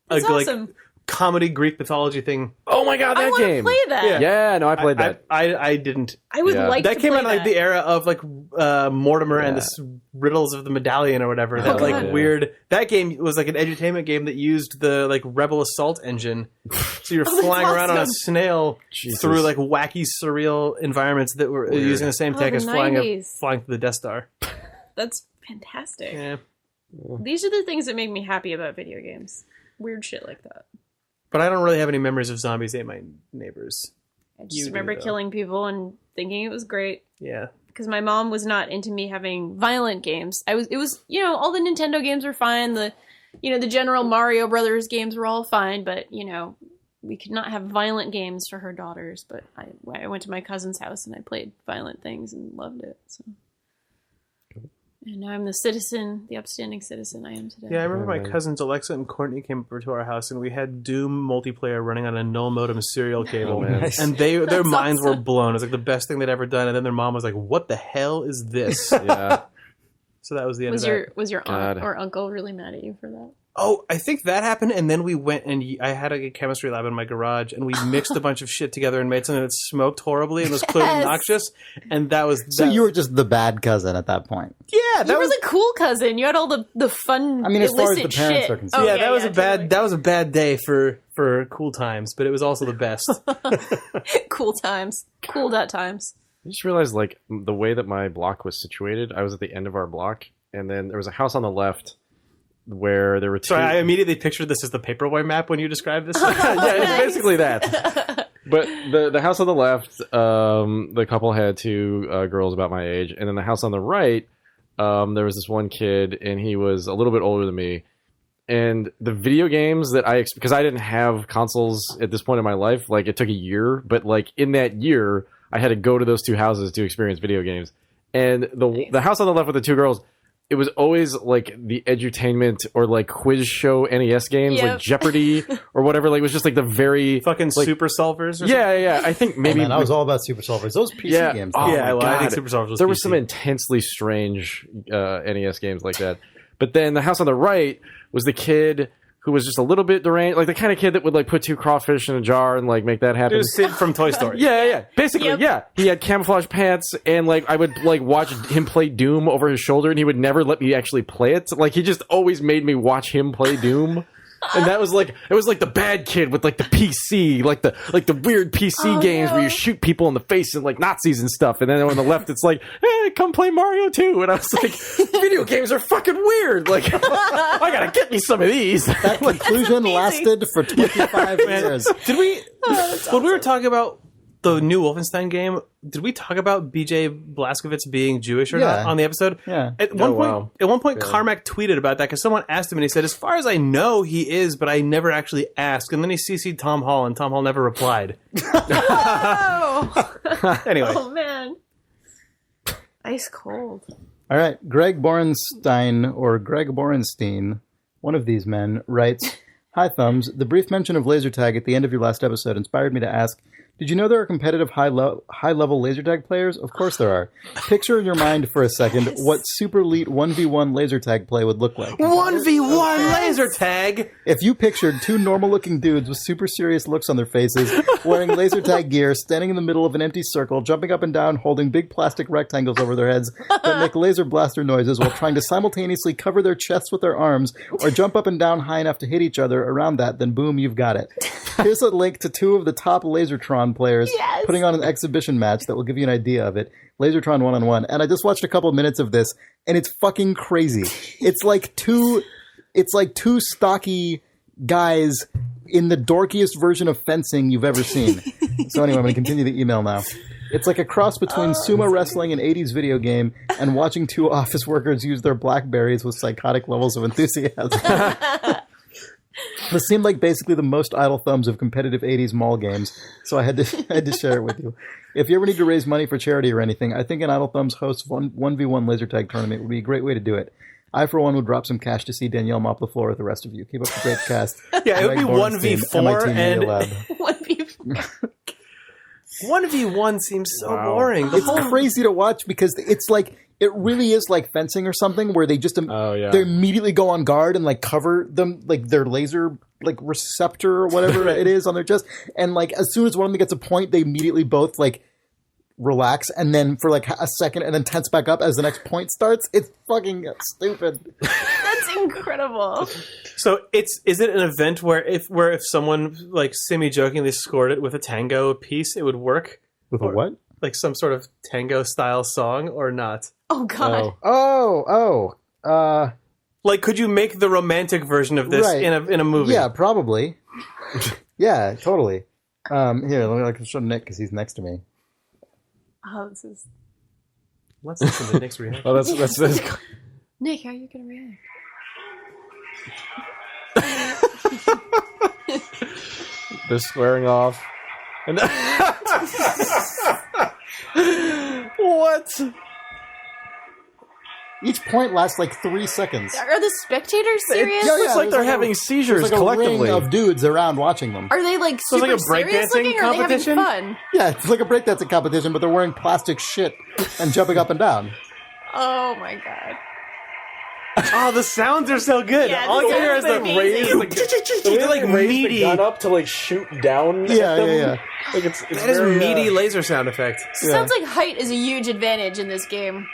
a That's awesome. comedy Greek mythology thing. Oh my god, I that want to game! play that. Yeah, no, I played that. I didn't. I would like That to came play out in like the era of like Mortimer and Yeah. the riddles of the medallion or whatever. That like God. weird. That game was like an edutainment game that used the like Rebel Assault engine. So you're flying around on a awesome. snail Jesus. through like wacky, surreal environments that were using the same tech the as flying 90s. through the Death Star. That's fantastic. Yeah. These are the things that make me happy about video games. Weird shit like that. But I don't really have any memories of Zombies Ate My Neighbors. I just You do, remember though. killing people and thinking it was great. Yeah. Because my mom was not into me having violent games. It was, all the Nintendo games were fine. The general Mario Brothers games were all fine, but, we could not have violent games for her daughters. But I went to my cousin's house and I played violent things and loved it. So. And now I'm the upstanding citizen I am today. Yeah, I remember my cousins Alexa and Courtney came over to our house, and we had Doom multiplayer running on a null modem serial cable, and their minds were blown. It was like the best thing they'd ever done, and then their mom was like, "What the hell is this?" Yeah. So that was the end of that. Was your aunt God. or uncle really mad at you for that? Oh, I think that happened, and then we went and I had a chemistry lab in my garage, and we mixed a bunch of shit together and made something that smoked horribly and was clearly Yes. noxious, and that was... So you were just the bad cousin at that point. Yeah, that You were was... the cool cousin. You had all the fun, I mean, as far as illicit the parents shit. are concerned. yeah, that was a bad... totally. That was a bad day for cool times, but it was also the best. Cool times. Cool.times. just realized, like, the way that my block was situated, I was at the end of our block, and then there was a house on the left where there were two... Sorry, I immediately pictured this as the Paperboy map when you described this. Yeah, it's basically that. But the house on the left, the couple had two girls about my age, and then the house on the right, there was this one kid, and he was a little bit older than me. And the video games that because I didn't have consoles at this point in my life, like, it took a year, but, like, in that year, I had to go to those two houses to experience video games. And the house on the left with the two girls, it was always like the edutainment or like quiz show NES games, like Jeopardy or whatever. Like, it was just like the very fucking like, Super Solvers. Or yeah. I think maybe I was all about Super Solvers. Those PC games. Oh yeah, well, God. I think Super Solvers was there PC. were some intensely strange NES games like that. But then the house on the right was the kid who was just a little bit deranged, like the kind of kid that would like put two crawfish in a jar and like make that happen. It was Sid from Toy Story. Yeah. Basically, yeah. He had camouflage pants, and like I would like watch him play Doom over his shoulder, and he would never let me actually play it. Like, he just always made me watch him play Doom. And that was like, it was like the bad kid with like the PC, like the weird PC games where you shoot people in the face and like Nazis and stuff. And then on the left, it's like, hey, come play Mario 2. And I was like, video games are fucking weird. Like, I gotta get me some of these. That conclusion lasted for 25 years. Did we, when we were talking about the new Wolfenstein game, did we talk about BJ Blazkowicz being Jewish or not on the episode? Yeah. At one point, Carmack tweeted about that because someone asked him, and he said, "As far as I know, he is, but I never actually asked." And then he CC'd Tom Hall, and Tom Hall never replied. Anyway. Oh, man. Ice cold. All right. Greg Borenstein, or Greg Borenstein, one of these men, writes, "Hi, Thumbs. The brief mention of laser tag at the end of your last episode inspired me to ask, did you know there are competitive high-level laser tag players? Of course there are. Picture in your mind for a second what super elite 1v1 laser tag play would look like. 1v1 laser tag! If you pictured two normal-looking dudes with super serious looks on their faces, wearing laser tag gear, standing in the middle of an empty circle, jumping up and down, holding big plastic rectangles over their heads that make laser blaster noises while trying to simultaneously cover their chests with their arms or jump up and down high enough to hit each other around that, then boom, you've got it. Here's a link to two of the top Lasertron players putting on an exhibition match that will give you an idea of it. Lasertron 1-on-1. And I just watched a couple of minutes of this, and it's fucking crazy. It's like two stocky guys in the dorkiest version of fencing you've ever seen. So anyway, I'm going to continue the email now. It's like a cross between sumo wrestling and 80s video game and watching two office workers use their BlackBerries with psychotic levels of enthusiasm. This seemed like basically the most idle thumbs of competitive 80s mall games, so I had to share it with you. If you ever need to raise money for charity or anything, I think an Idle Thumbs hosts 1v1 laser tag tournament would be a great way to do it. I, for one, would drop some cash to see Danielle mop the floor with the rest of you. Keep up the great cast. Yeah, it would be 1v4 and... 1v4. 1v1 seems so boring. It's crazy to watch because it's like... It really is like fencing or something where they just they immediately go on guard and like cover them, like their laser like receptor or whatever it is on their chest. And like as soon as one of them gets a point, they immediately both like relax and then for like a second and then tense back up as the next point starts. It's fucking stupid. That's incredible. So is it an event where if someone like semi-jokingly scored it with a tango piece, it would work? With a what? Like some sort of tango style song or not? Oh, God. Like, could you make the romantic version of this in a movie? Yeah, probably. Yeah, totally. Here, let me show Nick because he's next to me. Oh, this is... Let's listen to Nick's reaction. Oh, that's Nick, how are you going to react? They're squaring off. And what? Each point lasts like 3 seconds. Are the spectators serious? It looks like they're having seizures like a collectively. ring of dudes around watching them. Are they like super like a serious breakdancing looking, or are they having competition? fun? Yeah, it's like a breakdancing competition, but they're wearing plastic shit and jumping up and down. Oh my God. Oh, the sounds are so good. Yeah, All I can hear is the amazing. raise. They're like meaty. gun up to like shoot down. Yeah. Like it's That is very, meaty laser sound effect. Sounds like height is a huge advantage in this game.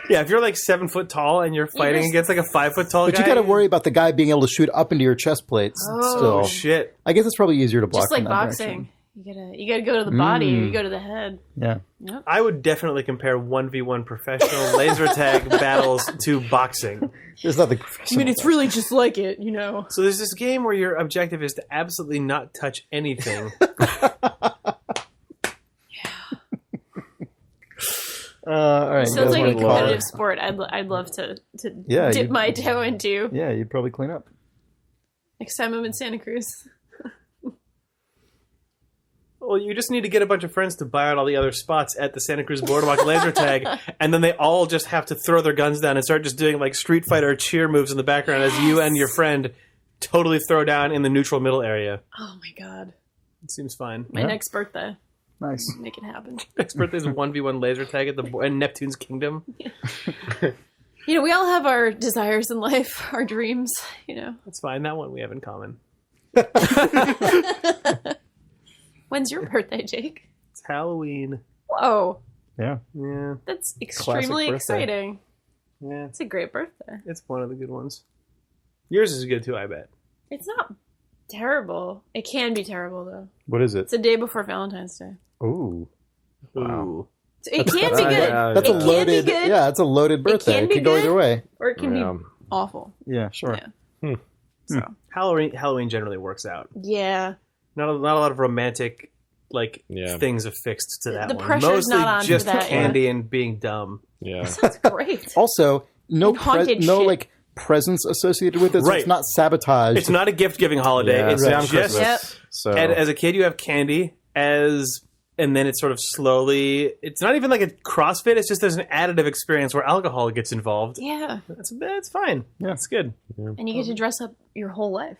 Yeah, if you're like 7 foot tall and you're fighting against like a 5 foot tall guy. But you got to worry about the guy being able to shoot up into your chest plates. Oh Still, shit! I guess it's probably easier to block. Just like from that boxing. direction. You gotta go to the body or you go to the head. Yeah. Yep. I would definitely compare 1v1 professional laser tag battles to boxing. There's nothing I professional. mean, it's really just like it, you know. So there's this game where your objective is to absolutely not touch anything. All right. Sounds like a you guys wanna competitive call sport. I'd love to Yeah, dip you- my toe into. it? Yeah, you'd probably clean up. Next time I'm in Santa Cruz. Well, you just need to get a bunch of friends to buy out all the other spots at the Santa Cruz Boardwalk laser tag, and then they all just have to throw their guns down and start just doing like Street Fighter cheer moves in the background as you and your friend totally throw down in the neutral middle area. Oh my god. It seems fine. My next birthday. Nice. Make it happen. Next birthday's 1v1 laser tag at the in Neptune's Kingdom. You know, we all have our desires in life, our dreams, you know. That's fine. That one we have in common. When's your birthday, Jake? It's Halloween. Whoa. Yeah. Yeah, That's extremely birthday. exciting. yeah. It's a great birthday. It's one of the good ones. Yours is good too, I bet. It's not terrible. It can be terrible, though. What is it? It's a day before Valentine's Day. Ooh. Ooh. It can be good. Yeah, That's It a can loaded. be good. Yeah, it's a loaded birthday. can It be could go good. either way. Or it can Yeah. be awful. Yeah, sure. Yeah. So, Halloween generally works out. yeah. Not a lot of romantic Yeah. things affixed to that The one. pressure's Mostly not on for just that, candy and being dumb. Yeah. That's great. Also, no And haunted no shit. like presents associated with it. So Right. it's not sabotage. It's not a gift-giving holiday. Yeah, It's see, I'm just Christmas, Yep. so and as a kid you have candy and then it's sort of slowly. It's not even like a CrossFit. It's just there's an additive experience where alcohol gets involved. Yeah. It's fine. Yeah. It's good And you get to dress up your whole life.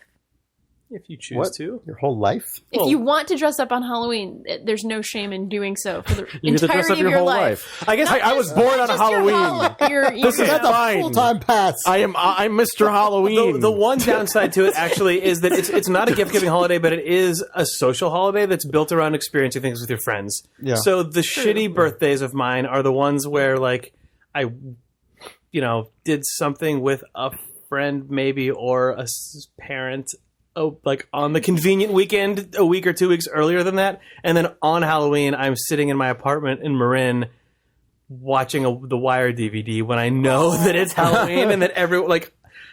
if you choose what? to. Your whole life? If you want to dress up on Halloween, there's no shame in doing so for the you get to entirety dress up of your your whole life. life. I guess I was born on a Halloween. This is That's fine. a full-time pass. I'm Mr. Halloween. The one downside to it actually is that it's not a gift giving holiday, but it is a social holiday that's built around experiencing things with your friends. Yeah. So the shitty birthdays of mine are the ones where like I, did something with a friend maybe or a parent. Oh, like on the convenient weekend, a week or 2 weeks earlier than that, and then on Halloween, I'm sitting in my apartment in Marin watching The Wire DVD when I know that it's Halloween and that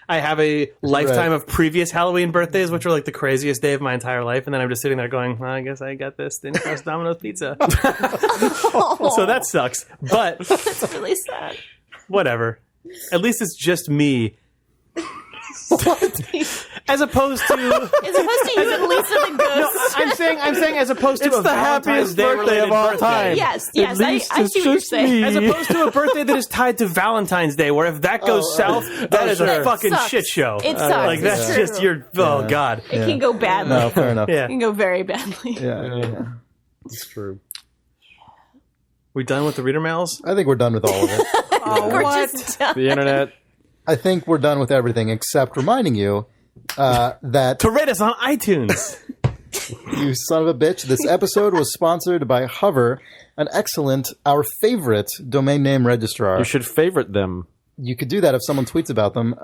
I have a lifetime of previous Halloween birthdays, which are like the craziest day of my entire life, and then I'm just sitting there going, well, I guess I got this thin crust Domino's pizza. So that sucks, but That's really sad. whatever. At least it's just me. As opposed to As opposed to you and Lisa the Ghost. I'm saying as opposed to It's a the Valentine's happiest Day birthday related of all birthday. time. Yes, At I least see it's what you're just saying. me. As opposed to a birthday that is tied to Valentine's Day, where if that goes south, that is a sure. fucking Sucks. shit show. It sucks. Like that's It's just true. your god. It can go badly. No, fair enough. Yeah. It can go very badly. Yeah. It's true. We done with the reader mails? I think we're done with all of it. We're just done. The internet. I think we're done with everything except reminding you that To rate us on iTunes. you son of a bitch. This episode was sponsored by Hover, our favorite domain name registrar. You should favorite them. You could do that if someone tweets about them.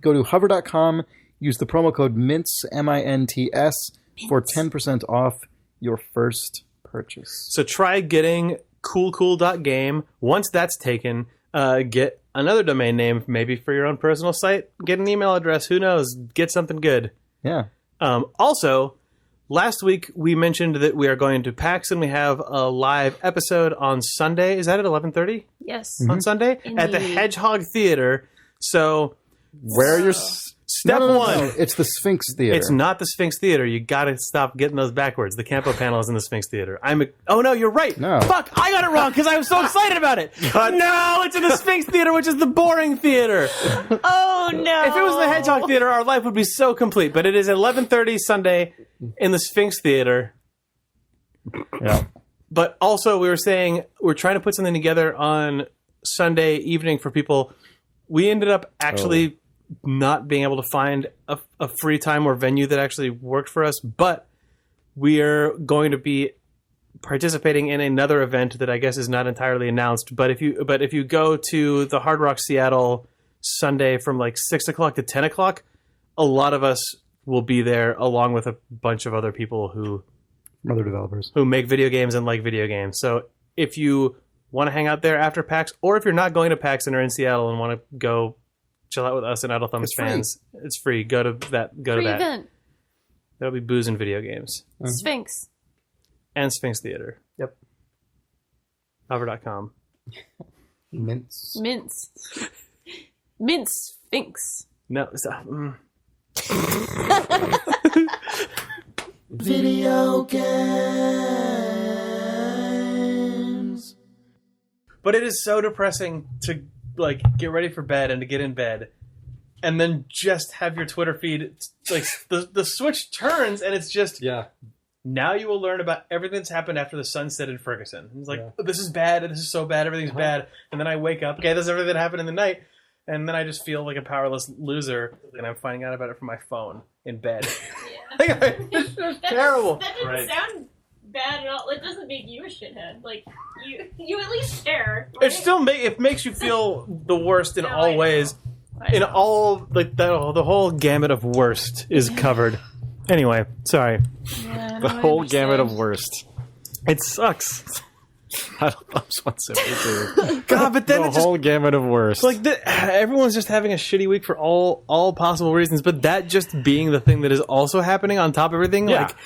Go to hover.com, use the promo code MINTS, MINTS, for 10% off your first purchase. So try getting coolcool.game. Once that's taken, get another domain name, maybe for your own personal site. Get an email address. Who knows? Get something good. Yeah. Also, last week we mentioned that we are going to PAX and we have a live episode on Sunday. Is that at 11:30 Yes. on Sunday? At the Indeed. Hedgehog Theater. So Where your step one. It's the Sphinx Theater. It's not the Sphinx Theater. You got to stop getting those backwards. The Campo panel is in the Sphinx Theater. Oh no, you're right. No. Fuck, I got it wrong because I was so excited about it. No, it's in the Sphinx Theater, which is the boring theater. Oh no! If it was the Hedgehog Theater, our life would be so complete. But it is at 11:30 Sunday in the Sphinx Theater. Yeah. But also, we were saying we're trying to put something together on Sunday evening for people. We ended up actually not being able to find a free time or venue that actually worked for us. But we are going to be participating in another event that I guess is not entirely announced. But if you go to the Hard Rock Seattle Sunday from like 6 o'clock to 10 o'clock, a lot of us will be there along with a bunch of other people who Other developers. who make video games and like video games. So if you want to hang out there after PAX, or if you're not going to PAX and are in Seattle and want to go chill out with us and Idle Thumbs fans, it's free. Go to that. Free event. There'll be booze and video games. Sphinx. And Sphinx Theater. Yep. Hover.com. Mints. Mince Sphinx. No, stop. Video games. But it is so depressing to like get ready for bed and to get in bed, and then just have your Twitter feed like the switch turns and it's just now you will learn about everything that's happened after the sun set in Ferguson. It's like this is bad, this is so bad, everything's bad, and then I wake up, okay, this is everything that happened in the night, and then I just feel like a powerless loser, and I'm finding out about it from my phone in bed. It's just terrible. That doesn't sound bad at all. It doesn't make you a shithead. Like you at least share. Right? It still makes you feel the worst in all ways. In all like the whole gamut of worst is covered. Anyway, sorry. Yeah, The whole gamut of worst. It sucks. Idle Thumbs 172. God, but then The it just whole gamut of worst. like everyone's just having a shitty week for all possible reasons. But that just being the thing that is also happening on top of everything, like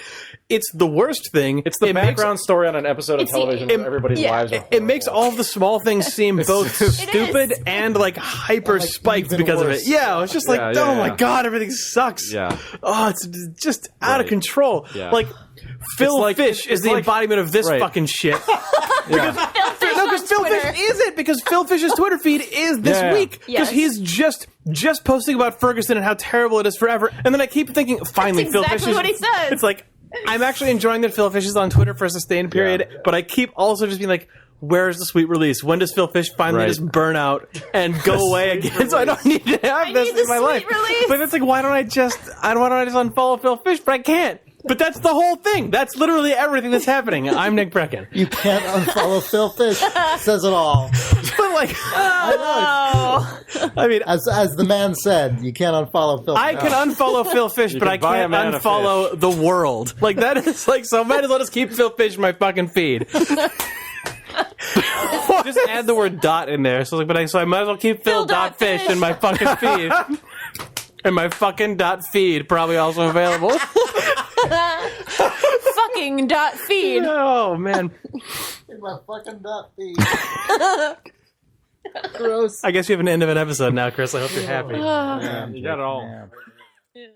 it's the worst thing. It's the background story on an episode of television where everybody's lives are It makes all of the small things seem both stupid and like hyper spiked because of it. Yeah, it's just like, oh my god, everything sucks. Yeah. Oh, it's just out of control. Yeah. Like Phil Fish is the embodiment of this fucking shit. Because Phil Fish is it because Phil Fish's Twitter feed is this week because he's just posting about Ferguson and how terrible it is forever. And then I keep thinking, finally, That's Phil exactly Fish is. what he says. It's like I'm actually enjoying that Phil Fish is on Twitter for a sustained period, but I keep also just being like, where's the sweet release? When does Phil Fish finally just burn out and go away again? So I don't need to have this in my life. Release. But it's like, why don't I just unfollow Phil Fish? But I can't. But that's the whole thing. That's literally everything that's happening. I'm Nick Brecken. You can't unfollow Phil Fish. Says it all. But like, I mean, As the man said, you can't unfollow Phil Fish. I can unfollow Phil Fish, but I buy a can't man a unfollow the world. Like that is like, so I might as well just keep Phil Fish in my fucking feed. Just add the word dot in there. So like, so I might as well keep Phil dot fish in my fucking feed. And my fucking dot feed probably also available. Fucking dot feed. Oh man. My fucking dot feed. Gross. I guess we have an end of an episode now, Chris. I hope you're happy. You got it all. Yeah.